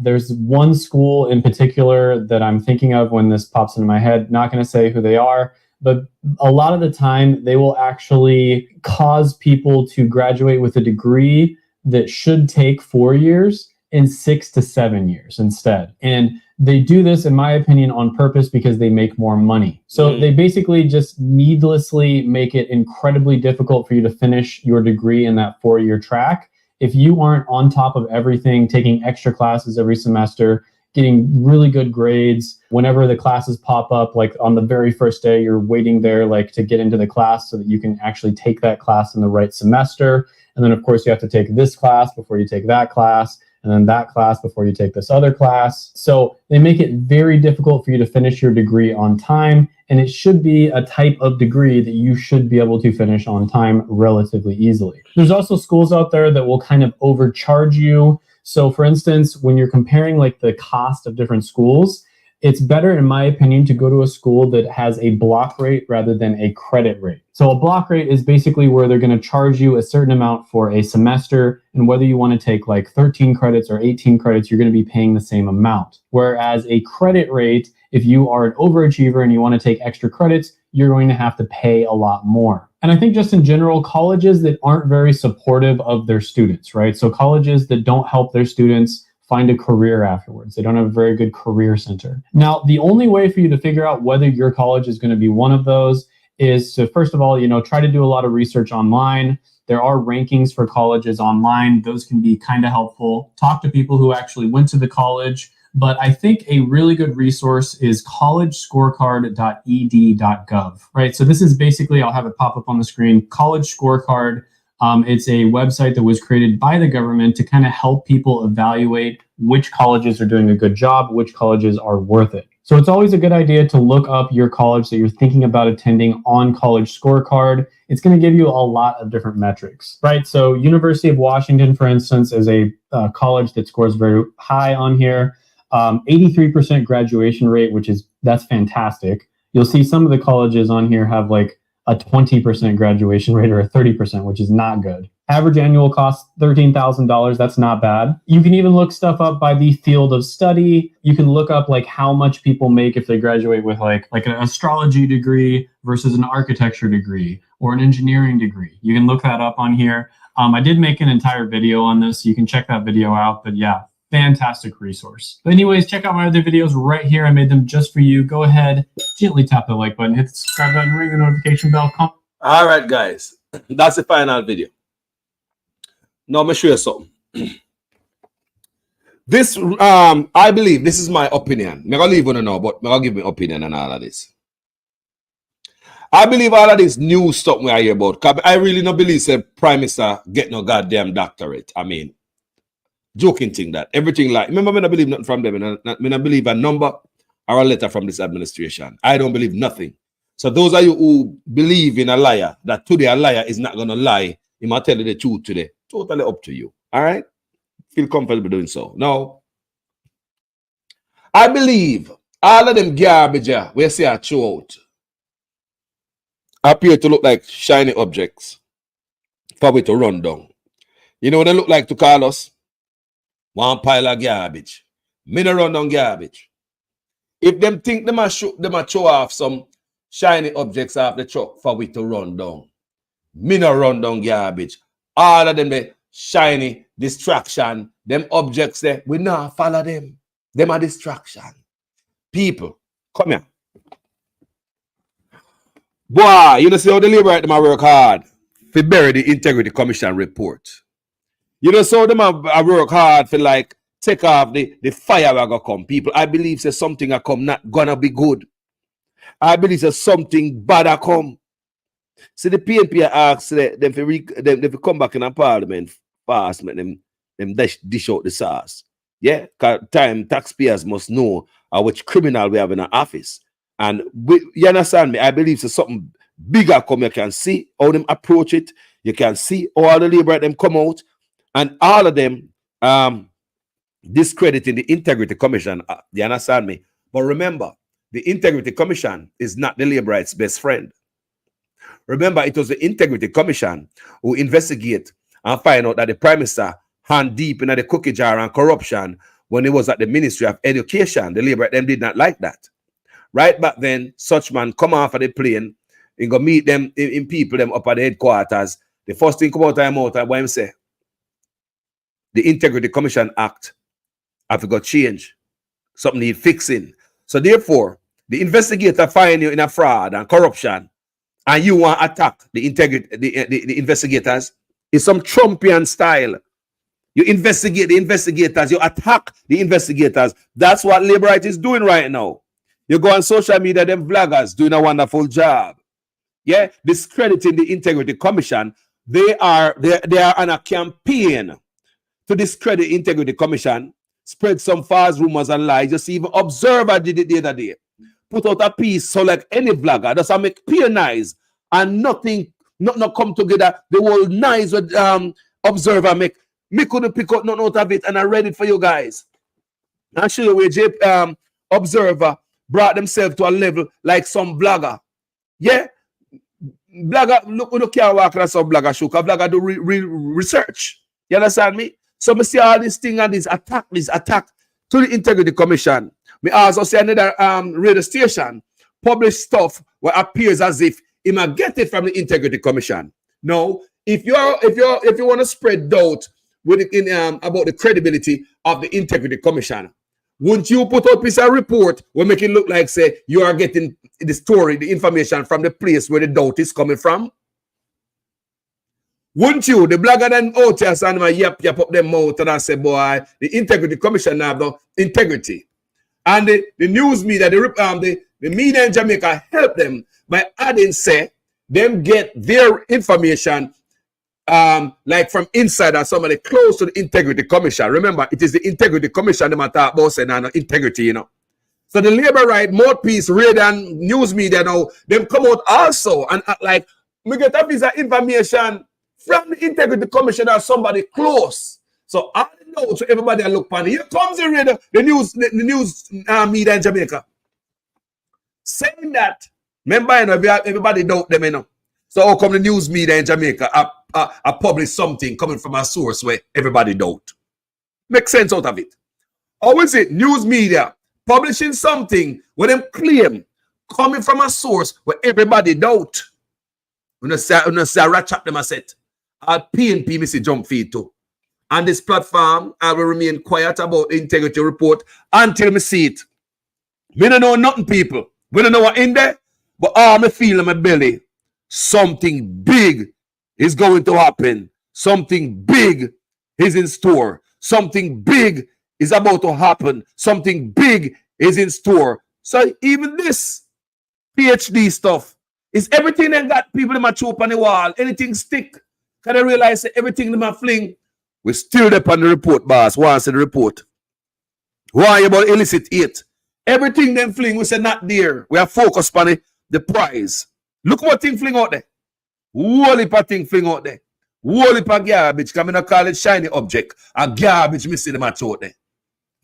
[SPEAKER 15] there's one school in particular that I'm thinking of when this pops into my head. Not going to say who they are, but a lot of the time they will actually cause people to graduate with a degree that should take 4 years in 6 to 7 years instead. And they do this, in my opinion, on purpose because they make more money. So they basically just needlessly make it incredibly difficult for you to finish your degree in that 4-year track. If you aren't on top of everything, taking extra classes every semester, getting really good grades, whenever the classes pop up, like on the very first day, you're waiting there like to get into the class so that you can actually take that class in the right semester. And then of course you have to take this class before you take that class, and then that class before you take this other class. So they make it very difficult for you to finish your degree on time. And it should be a type of degree that you should be able to finish on time relatively easily. There's also schools out there that will kind of overcharge you. So for instance, when you're comparing like the cost of different schools, it's better, in my opinion, to go to a school that has a block rate rather than a credit rate. So a block rate is basically where they're going to charge you a certain amount for a semester, and whether you want to take like 13 credits or 18 credits, you're going to be paying the same amount. Whereas a credit rate, if you are an overachiever and you want to take extra credits, you're going to have to pay a lot more. And I think just in general, colleges that aren't very supportive of their students, right? So colleges that don't help their students find a career afterwards. They don't have a very good career center. Now, the only way for you to figure out whether your college is going to be one of those is to, first of all, you know, try to do a lot of research online. There are rankings for colleges online. Those can be kind of helpful. Talk to people who actually went to the college. But I think a really good resource is collegescorecard.ed.gov, right? So this is basically, I'll have it pop up on the screen, College Scorecard. It's a website that was created by the government to kind of help people evaluate which colleges are doing a good job, which colleges are worth it. So it's always a good idea to look up your college that you're thinking about attending on College Scorecard. It's going to give you a lot of different metrics, right? So University of Washington, for instance, is a college that scores very high on here. 83% graduation rate, that's fantastic. You'll see some of the colleges on here have like a 20% graduation rate or a 30%, which is not good. Average annual cost, $13,000. That's not bad. You can even look stuff up by the field of study. You can look up like how much people make if they graduate with like an astrology degree versus an architecture degree or an engineering degree. You can look that up on here. I did make an entire video on this. So you can check that video out, but yeah, fantastic resource. But anyways, check out my other videos right here. I made them just for you. Go ahead, gently tap the like button, hit the subscribe button, ring the notification bell.
[SPEAKER 4] All right, guys, that's the final video. Now I'm gonna show you something. This, I believe, this is my opinion. I'm gonna leave one now, but I'm gonna give my opinion on all of this. I believe all of this new stuff we are here about. I really don't believe the Prime Minister get no goddamn doctorate. I mean, joking thing that everything like, remember, I don't believe nothing from them. I don't believe a number or a letter from this administration. I don't believe nothing. So those of you who believe in a liar, that today a liar is not going to lie, he might tell you the truth today. Totally up to you. All right? Feel comfortable doing so. Now, I believe all of them garbage we see are throw out appear to look like shiny objects for we to run down. You know what they look like to call us? One pile of garbage. Me no run down garbage. If them think them a show off some shiny objects off the truck for we to run down, me no run down garbage. All of them the shiny distraction, them objects there, we not follow them. Them a distraction. People, come here. Boy, you know see how the labor right them a work hard to bury the Integrity Commission report. You know, so them I work hard for like take off the fire that gonna come. People, I believe there's something that come not gonna be good. I believe there's something bad that come. See, the PNP asked them to come back in a parliament fast, make them dish out the sauce. Yeah, because time taxpayers must know which criminal we have in our office. And you understand me? I believe there's something bigger come. You can see how them approach it. You can see how all the labor them come out. And all of them discrediting the Integrity Commission. You understand me? But remember, the Integrity Commission is not the labor rights best friend. Remember, it was the Integrity Commission who investigate and find out that the Prime Minister hand deep in the cookie jar and corruption when he was at the Ministry of Education. The labor them did not like that. Right back then, such man come off of the plane and go meet them in people them up at the headquarters. The first thing come out of him out and what him say, the Integrity Commission Act have to go change. Something need fixing. So therefore, the investigator find you in a fraud and corruption, and you want to attack the integrity, the investigators, is some Trumpian style. You investigate the investigators, you attack the investigators. That's what labor rights is doing right now. You go on social media, them vloggers doing a wonderful job. Yeah, discrediting the Integrity Commission. They are on a campaign to discredit the Integrity Commission, spread some false rumors and lies. Just even Observer did it the other day. Put out a piece so like any vlogger, just make pure nice and nothing come together. The whole nice with Observer make. Me couldn't pick up nothing out of it, and I read it for you guys. I'll show you where Observer brought themselves to a level like some blogger. Yeah, blogger, look can't walk like some blogger show, because blogger do research. You understand me? So me see all this thing and this attack to the Integrity Commission. Me also see another radio station publish stuff where appears as if he might get it from the Integrity Commission. No, if you want to spread doubt with about the credibility of the Integrity Commission, wouldn't you put out a piece of report where make it look like say you are getting the story, the information from the place where the doubt is coming from? Wouldn't you, the blogger then out here and yap up them mouth and I say, boy, the Integrity Commission have the integrity. And the news media, the media in Jamaica help them by adding say them get their information like from inside or somebody close to the Integrity Commission. Remember, it is the Integrity Commission they talk about saying and integrity, you know. So the labor right, mouthpiece, radio and news media now, them come out also and act like we get a piece of information from the Integrity Commission or somebody close. So I know to everybody I look on. Here comes the radio, the news media in Jamaica. Saying that, remember, you know, everybody doubt them, you know. So how come the news media in Jamaica I publish something coming from a source where everybody doubt? Make sense out of it. How is it news media publishing something where them claim coming from a source where everybody doubt? When I say I ratchet up them, I said, I'll PNP me see jump feed too. On this platform, I will remain quiet about the integrity report until me see it. We don't know nothing, people. We don't know what in there, but all me feel in my belly, something big is going to happen. Something big is in store. Something big is about to happen. Something big is in store. So even this PhD stuff is everything that got people in my choke on the wall. Anything stick. Can I realize that everything in my fling? We still up on the report, boss. Once in the report. Why about illicit 8? Everything them fling, we say not there. We are focused on the prize. Look what thing fling out there. Whole heap of thing fling out there. Whole heap of garbage. Come in and call it shiny object. A garbage me see them out there.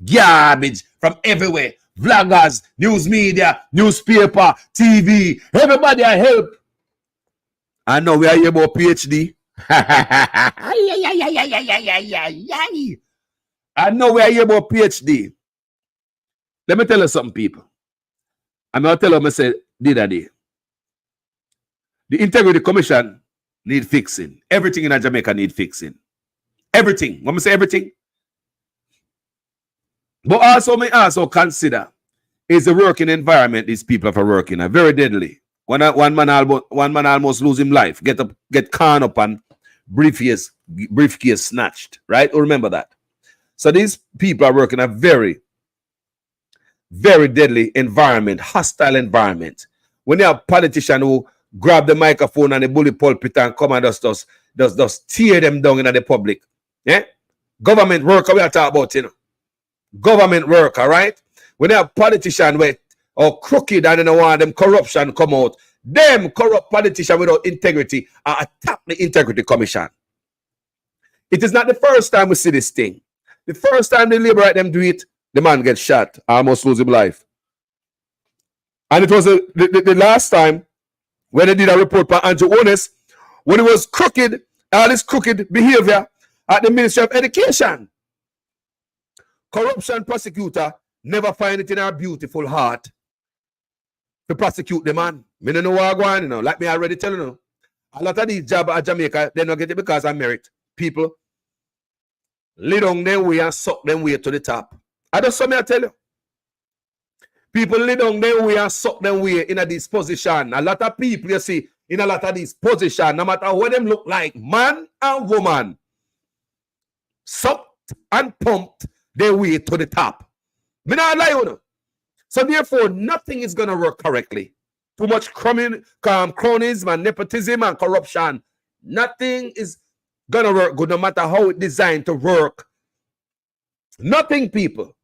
[SPEAKER 4] Garbage from everywhere. Vloggers, news media, newspaper, TV. Everybody I help. I know we are here about PhD. I know we are here about PhD. Let me tell you something, people. I'm going to tell you what I said the other day. The Integrity Commission need fixing. Everything in Jamaica need fixing. Everything. When I say everything. But also, may also consider is the working environment these people are working in very deadly. One man almost lose his life. Get caught up and briefcase snatched. Right? Remember that. So these people are working in a very, very deadly environment, hostile environment. When you have politicians who grab the microphone and the bully pulpit and come and just tear them down in the public. Yeah? Government worker we are talking about, you know. Government worker, right? When you have politicians or crooked and you know want them corruption come out, them corrupt politicians without integrity attack the Integrity Commission. It is not the first time we see this thing. The first time they liberate them do it, the man gets shot, almost lose his life. And it was the last time when they did a report by Andrew Onis, when it was crooked, all this crooked behavior at the Ministry of Education. Corruption prosecutor never find it in her beautiful heart to prosecute the man. Me don't know what I'm going, you know. Like me already telling you. A lot of these jobs at Jamaica, they don't get it because of merit. People lay down their way and suck them way to the top. I just saw me I tell you. People lay down their way and suck them way in a this position. A lot of people you see in a lot of these positions, no matter what them look like, man and woman, sucked and pumped their way to the top. Me not lie on you. So therefore, nothing is gonna work correctly. Too much cronyism and nepotism and corruption. Nothing is gonna work good, no matter how it's designed to work. Nothing, people.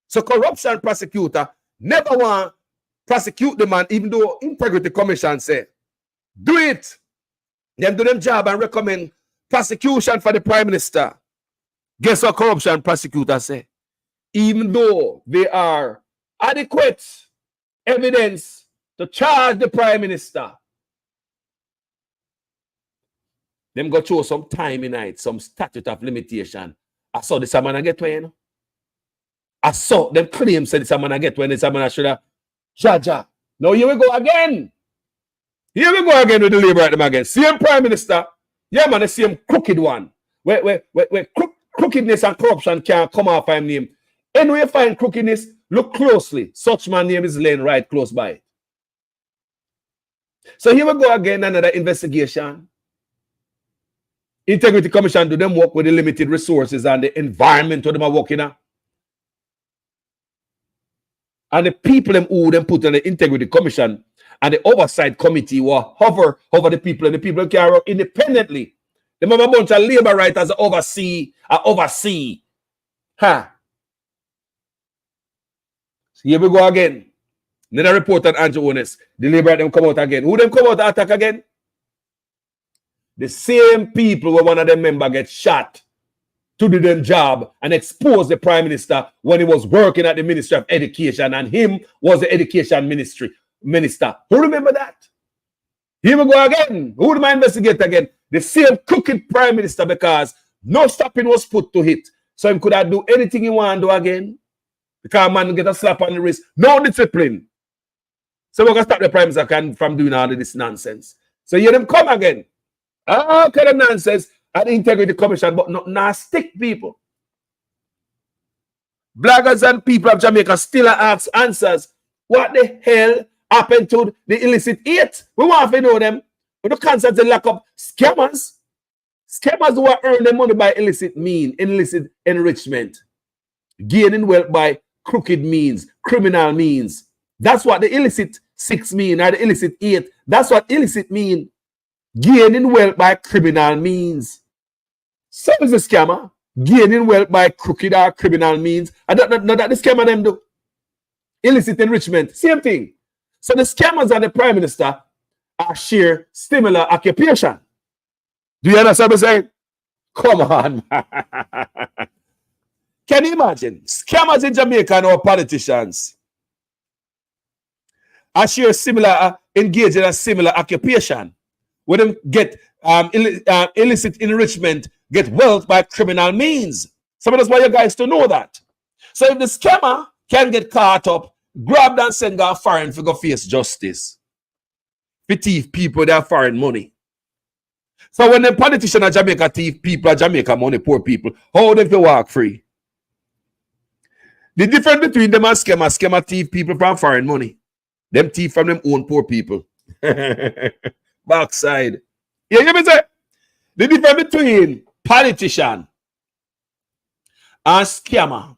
[SPEAKER 4] So corruption prosecutor never want prosecute the man, even though Integrity Commission say, do it. Them do them job and recommend prosecution for the Prime Minister. Guess what corruption prosecutor say? Even though they are adequate evidence to charge the Prime Minister, them go through some time in it, some statute of limitation. I saw this man I get when, you know? I saw them claim said this man I get when this man I should have Jaja. Now here we go again. Here we go again with the labor at them again. Same Prime Minister. Yeah, man, the same crooked one. Where crookedness and corruption can't come off his name. Anyway, you find crookedness, look closely. Such man name is laying right close by. So here we go again, another investigation. Integrity Commission do them work with the limited resources and the environment where them are working at. And the people them who them put on the Integrity Commission and the Oversight Committee will hover over the people, and the people can work independently. They have a bunch of labor writers oversee. So here we go again. Then I report on Andrew Onis. The labor them come out again. Who them come out to attack again? The same people where one of them member get shot to do them job and expose the Prime Minister when he was working at the Ministry of Education, and him was the Education Minister. Who remember that? Here we go again. Who do I investigate again? The same crooked Prime Minister, because no stopping was put to it. So he could have do anything he want to do again. Because man get a slap on the wrist. No discipline. So we're going to stop the Prime Minister from doing all of this nonsense. So here them come again. All kind of nonsense at the Integrity Commission, but not stick people. Bloggers and people of Jamaica still ask answers. What the hell happened to the illicit 8? We want to know them. We don't constantly lock up scammers. Scammers who are earning money by illicit enrichment. Gaining wealth by crooked means, criminal means. That's what the illicit 6 mean, or the illicit 8. That's what illicit mean. Gaining wealth by criminal means. So is a scammer. Gaining wealth by crooked or criminal means. And that the scammer them do. Illicit enrichment. Same thing. So the scammers and the Prime Minister are share similar occupation. Do you understand what I'm saying? Come on. Can you imagine? Scammers in Jamaica and our politicians are share similar, engaged in a similar occupation. When them get illicit enrichment, get wealth by criminal means. Some of us want you guys to know that. So if the scammer can get caught up, grabbed and sent go foreign to go face justice. For thief people their foreign money. So when the politician of Jamaica thief people of Jamaica money, poor people, how them to walk free? The difference between them and scammer thief people from foreign money. Them thief from them own poor people. Backside. You hear me say? The difference between politician and scammer.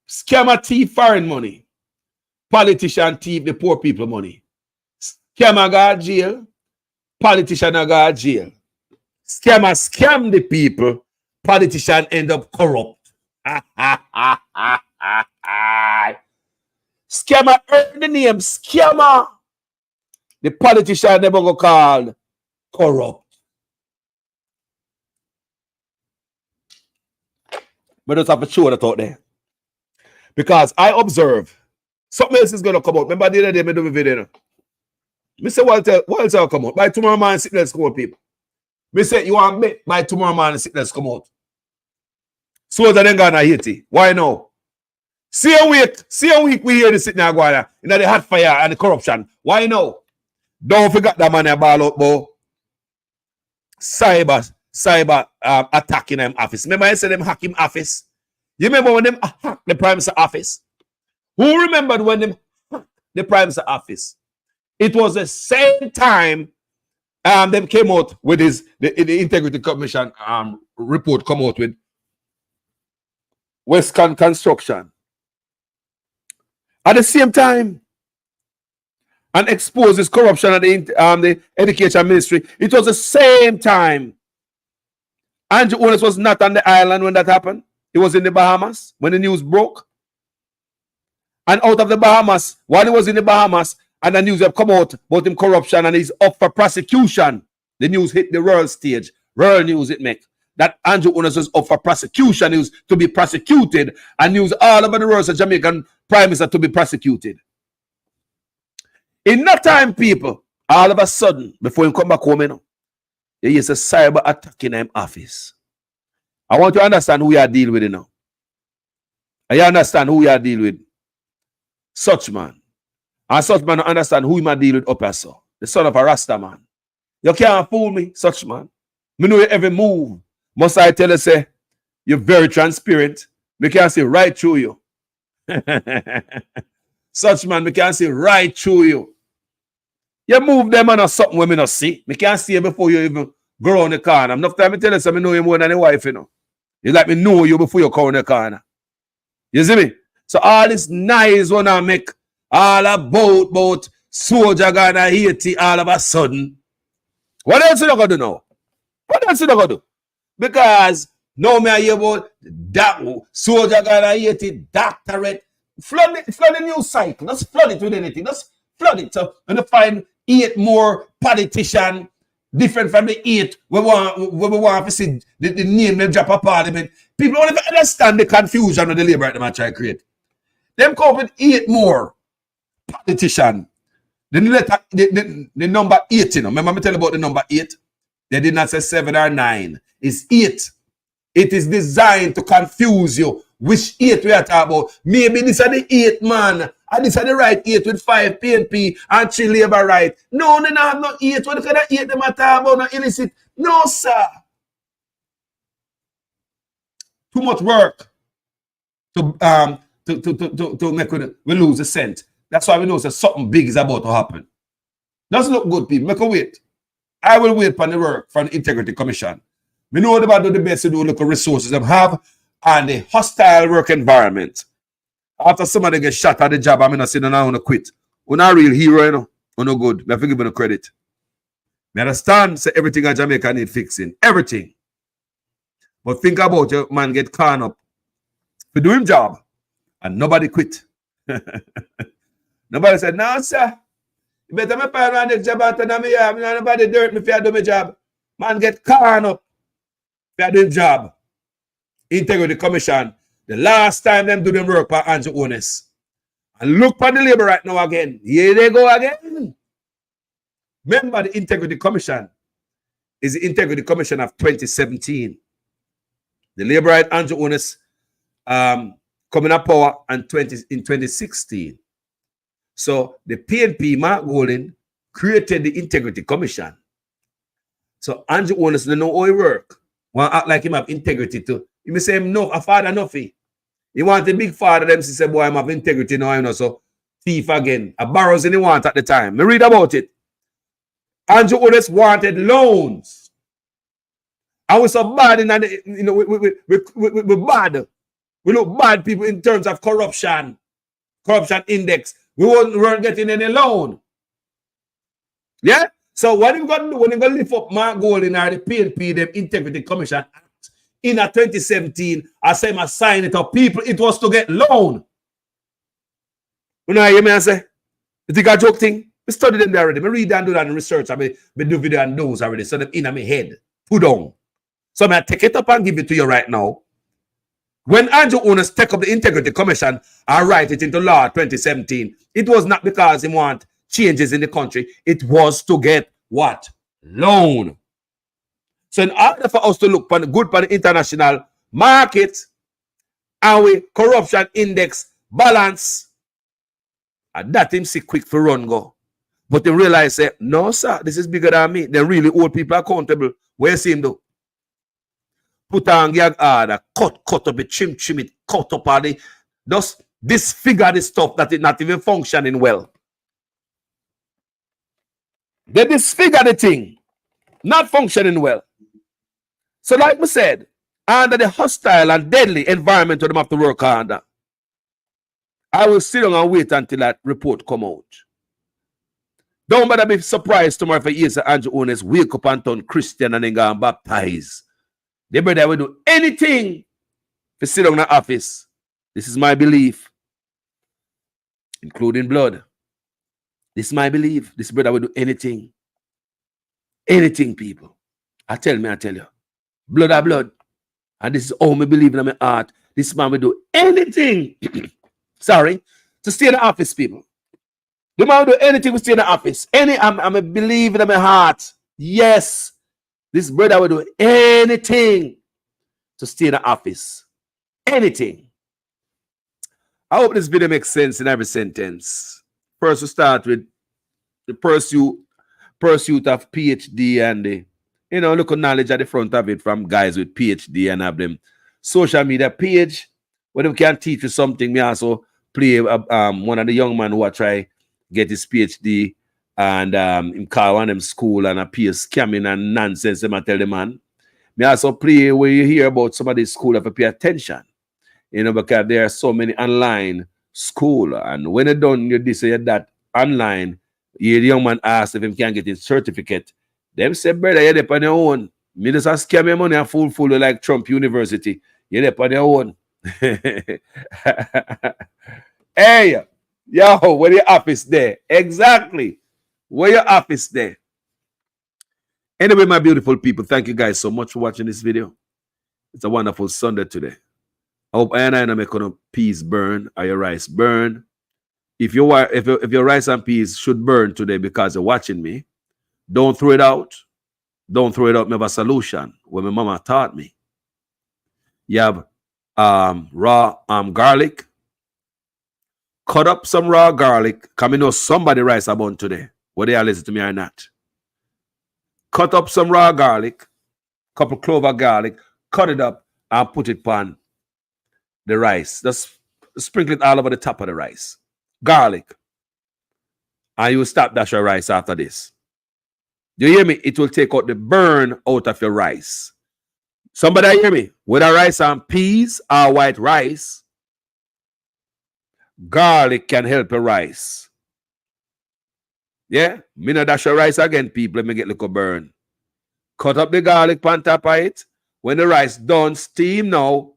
[SPEAKER 4] Scammer thief foreign money. Politician thief the poor people money. Scammer got jail. Politician got jail. Scammer scam the people. Politician end up corrupt. Scammer earn the name scammer. The politician never go called corrupt. But just have to show that out there. Because I observe Something else is gonna come out. Remember the other day, me do a video. No? Me say, what else will come out? By tomorrow morning, sickness come out, people. Me say, you want bet by tomorrow morning, sickness come out. So then gonna Haiti. Why now? See a week we hear the sitting there going in the hot fire and the corruption. Why now? Don't forget that man ball out, boy. Cyber attacking him office. Remember I said them hack him office? You remember when them hack the Prime Minister office? Who remembered when them hack the Prime Minister office? It was the same time them came out with the Integrity Commission report come out with Western Construction. At the same time, and exposes corruption at the Education Ministry. It was the same time. Andrew Holness was not on the island when that happened. He was in the Bahamas when the news broke. And out of the Bahamas, while he was in the Bahamas, and the news have come out about him corruption and he's up for prosecution. The news hit the world stage. World news it make. That Andrew Holness was up for prosecution. He was to be prosecuted. And news all over the world as Jamaican Prime Minister to be prosecuted. In no time, people, all of a sudden, before you come back home, you know, there is a cyber attack in him office. I want you to understand who you are dealing with, you know. And you understand who you are dealing with. Such man. And such man understand who you might deal with up as so. The son of a Rasta man. You can't fool me, such man. Me know your every move. Must I tell you, say, you're very transparent. Me can see right through you. Such man, me can see right through you. You move them and something we me not see. Me can't see you before you even go around the corner. Enough time I tell you, so me know you more than your wife, you know. You like me know you before you come around the corner. You see me? So all this nice one I make all about soldier gonna Haiti all of a sudden. What else you not gonna do now? What else you not gonna do? Because now me I hear about that soldier gonna Haiti doctorate. Flood the news cycle. Just flood it with anything. Just flood it. So when you find 8 more politicians different from the 8 we want to see the name they drop a parliament. People don't even understand the confusion of the labor that they try to create. Them come up with 8 more politicians. The number 8, you know. Remember me tell you about the number 8? They did not say 7 or 9. It's 8. It is designed to confuse you. Which 8 we are talking about? Maybe this are the 8 man, and this are the right 8 with 5 PNP and 3 labor right. No, they don't have no 8. What kind of 8 them are talking about? No illicit. No, sir. Too much work to make we lose a cent. That's why we know that something big is about to happen. Doesn't look good, people. Make a wait. I will wait for the work from the Integrity Commission. We know about do the best to do look at resources they have and the hostile work environment. After somebody gets shot at the job, I'm not saying I want to quit. We're not a real hero, you know. We're no good. I have to give them the credit. I understand say everything in Jamaica need fixing. Everything. But think about your man get caught up for doing job and nobody quit. Nobody said, no, sir. You better me pay around the job after me. Nobody dirt me if I do my job. Man get caught up for doing job. Integrity Commission. The last time them do them work by Andrew Holness. And look for the labor right now again. Here they go again. Remember the Integrity Commission is the Integrity Commission of 2017. The labor right Andrew Holness coming up power in 2016. So the PNP, Mark Golding, created the Integrity Commission. So Andrew Holness don't know how he work. Want to act like him have integrity too. He may say him no, a father nothing. He want a big father them to say, boy, I'm have integrity now, you know, so thief again. A borrows in he want at the time. Me read about it. Andrew Holness wanted loans. I was so bad in the, you know, we bad. We look bad people in terms of corruption. Corruption index. We weren't getting any loan. Yeah? So what you gonna do when you gonna lift up Mark Golding or the PNP, them Integrity Commission Act in 2017, I say I sign it up. People, it was to get loan. You know what I hear me say? You think I joke thing? We study them there already. I read and do that in research. I do video and those already. So them in my head. Put on. So I take it up and give it to you right now. When Andrew Unas take up the Integrity Commission and write it into law 2017, it was not because he want changes in the country. It was to get what? Loan. So in order for us to look for the good for the international market, our corruption index balance, and that him see quick for run go. But they realize, say, no, sir, this is bigger than me. They really hold people accountable. Where you see him do? Put on gag order, cut up it, trim it, cut up all the, just disfigure the stuff that is not even functioning well. They disfigure the thing, not functioning well. So like we said, under the hostile and deadly environment that they have to work under, I will sit down and wait until that report come out. Don't bother be surprised tomorrow if you hear Andrew Unas wake up and turn Christian and then go and baptize. They brother will do anything to sit down in the office. This is my belief, including blood. This is my belief. This brother will do anything. Anything, people. I tell you. Blood are blood. And this is all me believe in my heart. This man will do anything. Sorry. To stay in the office, people. The man will do anything to stay in the office. I'm a believer in my heart. Yes. This brother will do anything to stay in the office. Anything. I hope this video makes sense in every sentence. First, we start with the pursuit of PhD and the, look at knowledge at the front of it from guys with PhD and have them social media page where they can teach you something. Me also play one of the young men who are try get his PhD and him call one of them school and appear scamming and nonsense. Them I tell the man. Me also play where you hear about some of these school have to pay attention. Because there are so many online school, and when you done you this or that online, the young man asked if he can get his certificate. Them say, brother, you're there on your own. Me just scam your money and fool like Trump University. You're there on your own. Hey, yo, where your office there? Exactly. Where your office there? Anyway, my beautiful people, thank you guys so much for watching this video. It's a wonderful Sunday today. I hope I know make your peas burn or your rice burn. If your rice and peas should burn today because you're watching me, don't throw it out. Don't throw it out. I have a solution what my mama taught me. You have raw garlic. Cut up some raw garlic. Because I know somebody rice a bun today, whether they listen to me or not. Cut up some raw garlic, couple clove of garlic, cut it up and put it on the rice. Just sprinkle it all over the top of the rice. Garlic. And you stop dash your rice after this. Do you hear me? It will take out the burn out of your rice. Somebody hear me? Whether rice and peas or white rice, garlic can help your rice. Yeah? Me not dash your rice again, people. Let me get a little burn. Cut up the garlic on top of it. When the rice done, steam now,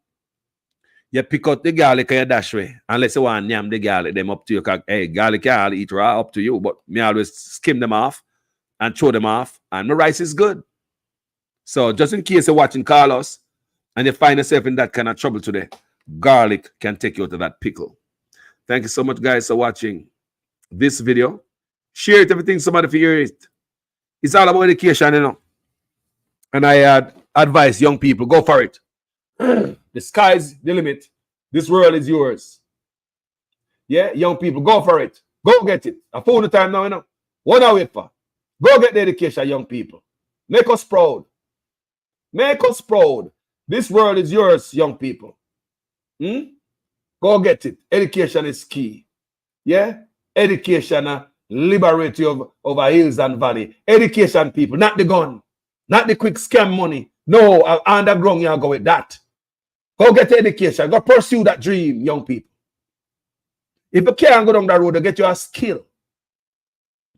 [SPEAKER 4] you pick out the garlic and you dash away. Unless you want to yam the garlic, them up to you. Hey, garlic can eat raw, up to you. But me always skim them off and throw them off. And the rice is good. So just in case you're watching Carlos and you find yourself in that kind of trouble today, garlic can take you out of that pickle. Thank you so much, guys, for watching this video. Share it, everything, somebody for hear it. It's all about education, you know. And I advise young people, go for it. The sky's the limit. This world is yours. Yeah, young people, go for it. Go get it. I phone the time now, you know. What are we wait for? Go get the education, young people. Make us proud. Make us proud. This world is yours, young people. Go get it. Education is key. Yeah? Education liberate you over hills and valley. Education, people, not the gun. Not the quick scam money. No, underground, you go with that. Go get education. Go pursue that dream, young people. If you can't go down that road, get you a skill.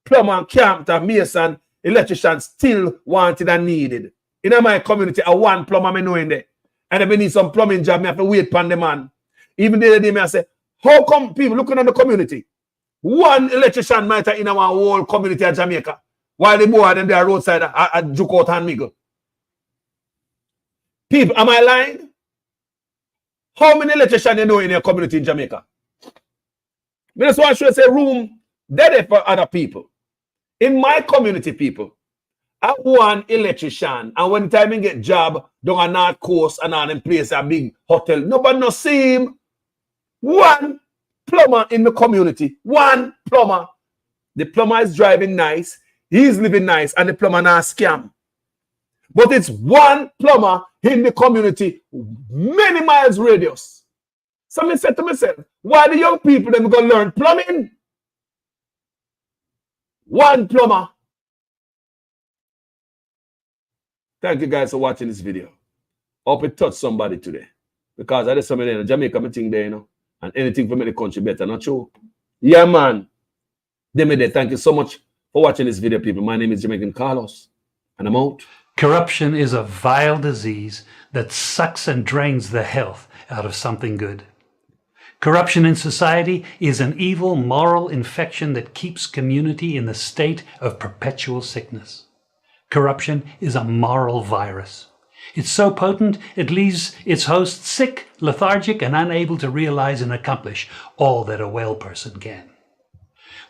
[SPEAKER 4] Plumber, carpenter, mason, electrician still wanted and needed. In my community, I want plumber I know in there. And if I need some plumbing job, I have to wait upon the man. Even the other day, I say, how come people looking at the community? One electrician might have in our whole community of Jamaica. While the boy them there roadside at Juke out and Miggle. People, am I lying? How many electricians you know in your community in Jamaica? I just want to show you say room dead for other people. In my community, people, I one electrician, and when time I get job down on North Coast and on them place a big hotel, nobody no see him. One plumber in the community, one plumber. The plumber is driving nice, he's living nice, and the plumber not scam. But it's one plumber in the community, many miles radius. So I said to myself, why the young people them going to learn plumbing? One plumber. Thank you guys for watching this video. Hope it touched somebody today. Because I just somebody in Jamaica, I think there, you know, and anything for make the country better, not true? Yeah, man. Thank you so much for watching this video, people. My name is Jamaican Carlos, and I'm out.
[SPEAKER 2] Corruption is a vile disease that sucks and drains the health out of something good. Corruption in society is an evil moral infection that keeps community in the state of perpetual sickness. Corruption is a moral virus. It's so potent it leaves its host sick, lethargic, and unable to realize and accomplish all that a well person can.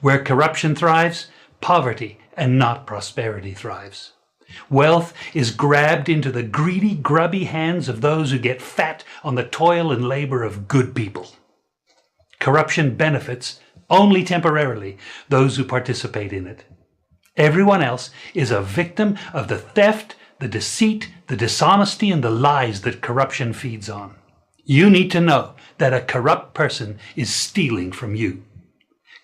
[SPEAKER 2] Where corruption thrives, poverty and not prosperity thrives. Wealth is grabbed into the greedy, grubby hands of those who get fat on the toil and labor of good people. Corruption benefits, only temporarily, those who participate in it. Everyone else is a victim of the theft, the deceit, the dishonesty, and the lies that corruption feeds on. You need to know that a corrupt person is stealing from you.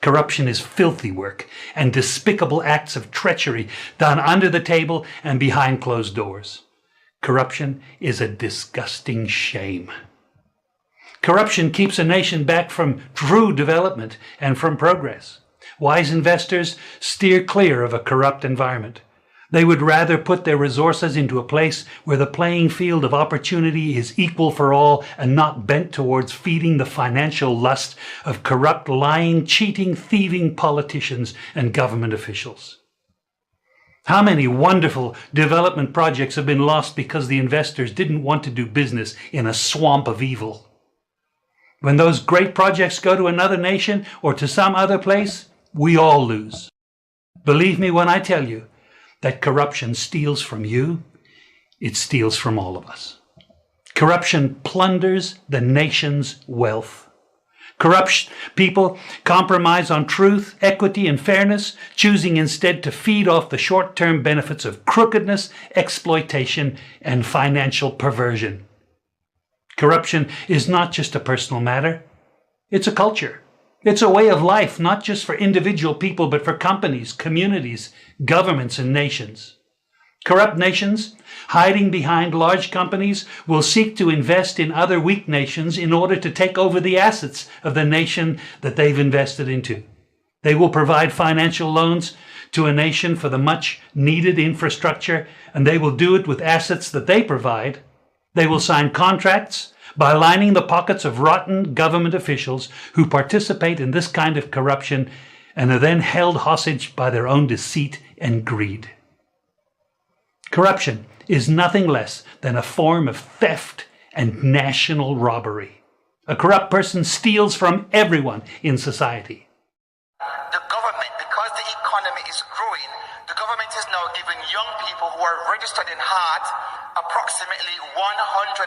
[SPEAKER 2] Corruption is filthy work and despicable acts of treachery done under the table and behind closed doors. Corruption is a disgusting shame. Corruption keeps a nation back from true development and from progress. Wise investors steer clear of a corrupt environment. They would rather put their resources into a place where the playing field of opportunity is equal for all and not bent towards feeding the financial lust of corrupt, lying, cheating, thieving politicians and government officials. How many wonderful development projects have been lost because the investors didn't want to do business in a swamp of evil? When those great projects go to another nation or to some other place, we all lose. Believe me when I tell you that corruption steals from you, it steals from all of us. Corruption plunders the nation's wealth. Corrupt people compromise on truth, equity, and fairness, choosing instead to feed off the short-term benefits of crookedness, exploitation, and financial perversion. Corruption is not just a personal matter, it's a culture. It's a way of life, not just for individual people, but for companies, communities, governments, and nations. Corrupt nations, hiding behind large companies, will seek to invest in other weak nations in order to take over the assets of the nation that they've invested into. They will provide financial loans to a nation for the much needed infrastructure, and they will do it with assets that they provide. They will sign contracts by lining the pockets of rotten government officials who participate in this kind of corruption and are then held hostage by their own deceit and greed. Corruption is nothing less than a form of theft and national robbery. A corrupt person steals from everyone in society.
[SPEAKER 8] The government, because the economy is growing, the government is now giving young people who are registered in HEART approximately $150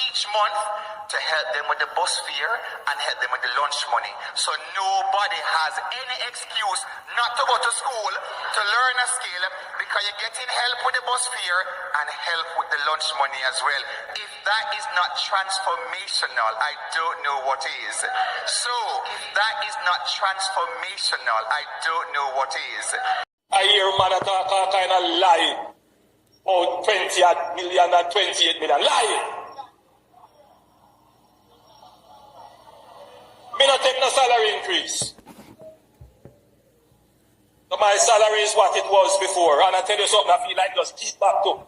[SPEAKER 8] each month to help them with the bus fare and help them with the lunch money. So nobody has any excuse not to go to school to learn a skill because you're getting help with the bus fare and help with the lunch money as well. If that is not transformational, I don't know what is. So if that is not transformational, I don't know what is.
[SPEAKER 7] I hear man talk all kind of lie. Oh, 20 million and 28 million. Lie! Me not take no salary increase. So my salary is what it was before. And I tell you something, I feel like just keep back to.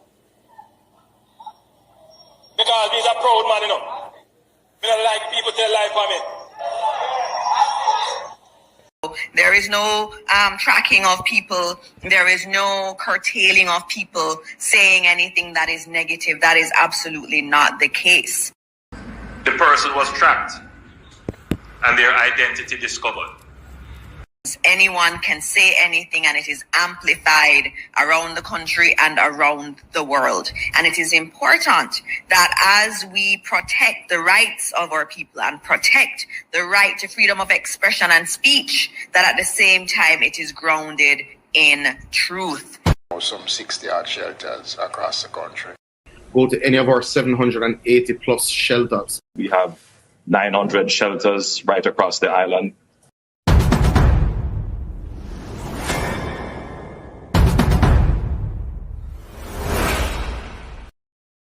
[SPEAKER 7] Because he's a proud man, you know. Me don't like people tell lie for me.
[SPEAKER 9] There is no tracking of people. There is no curtailing of people saying anything that is negative. That is absolutely not the case.
[SPEAKER 16] the person was tracked and their identity discovered.
[SPEAKER 9] Anyone can say anything, and it is amplified around the country and around the world. And it is important that as we protect the rights of our people and protect the right to freedom of expression and speech, that at the same time it is grounded in truth.
[SPEAKER 17] Some 60 odd shelters across the country.
[SPEAKER 10] Go to any of our 780 plus shelters.
[SPEAKER 16] We have 900 shelters right across the island.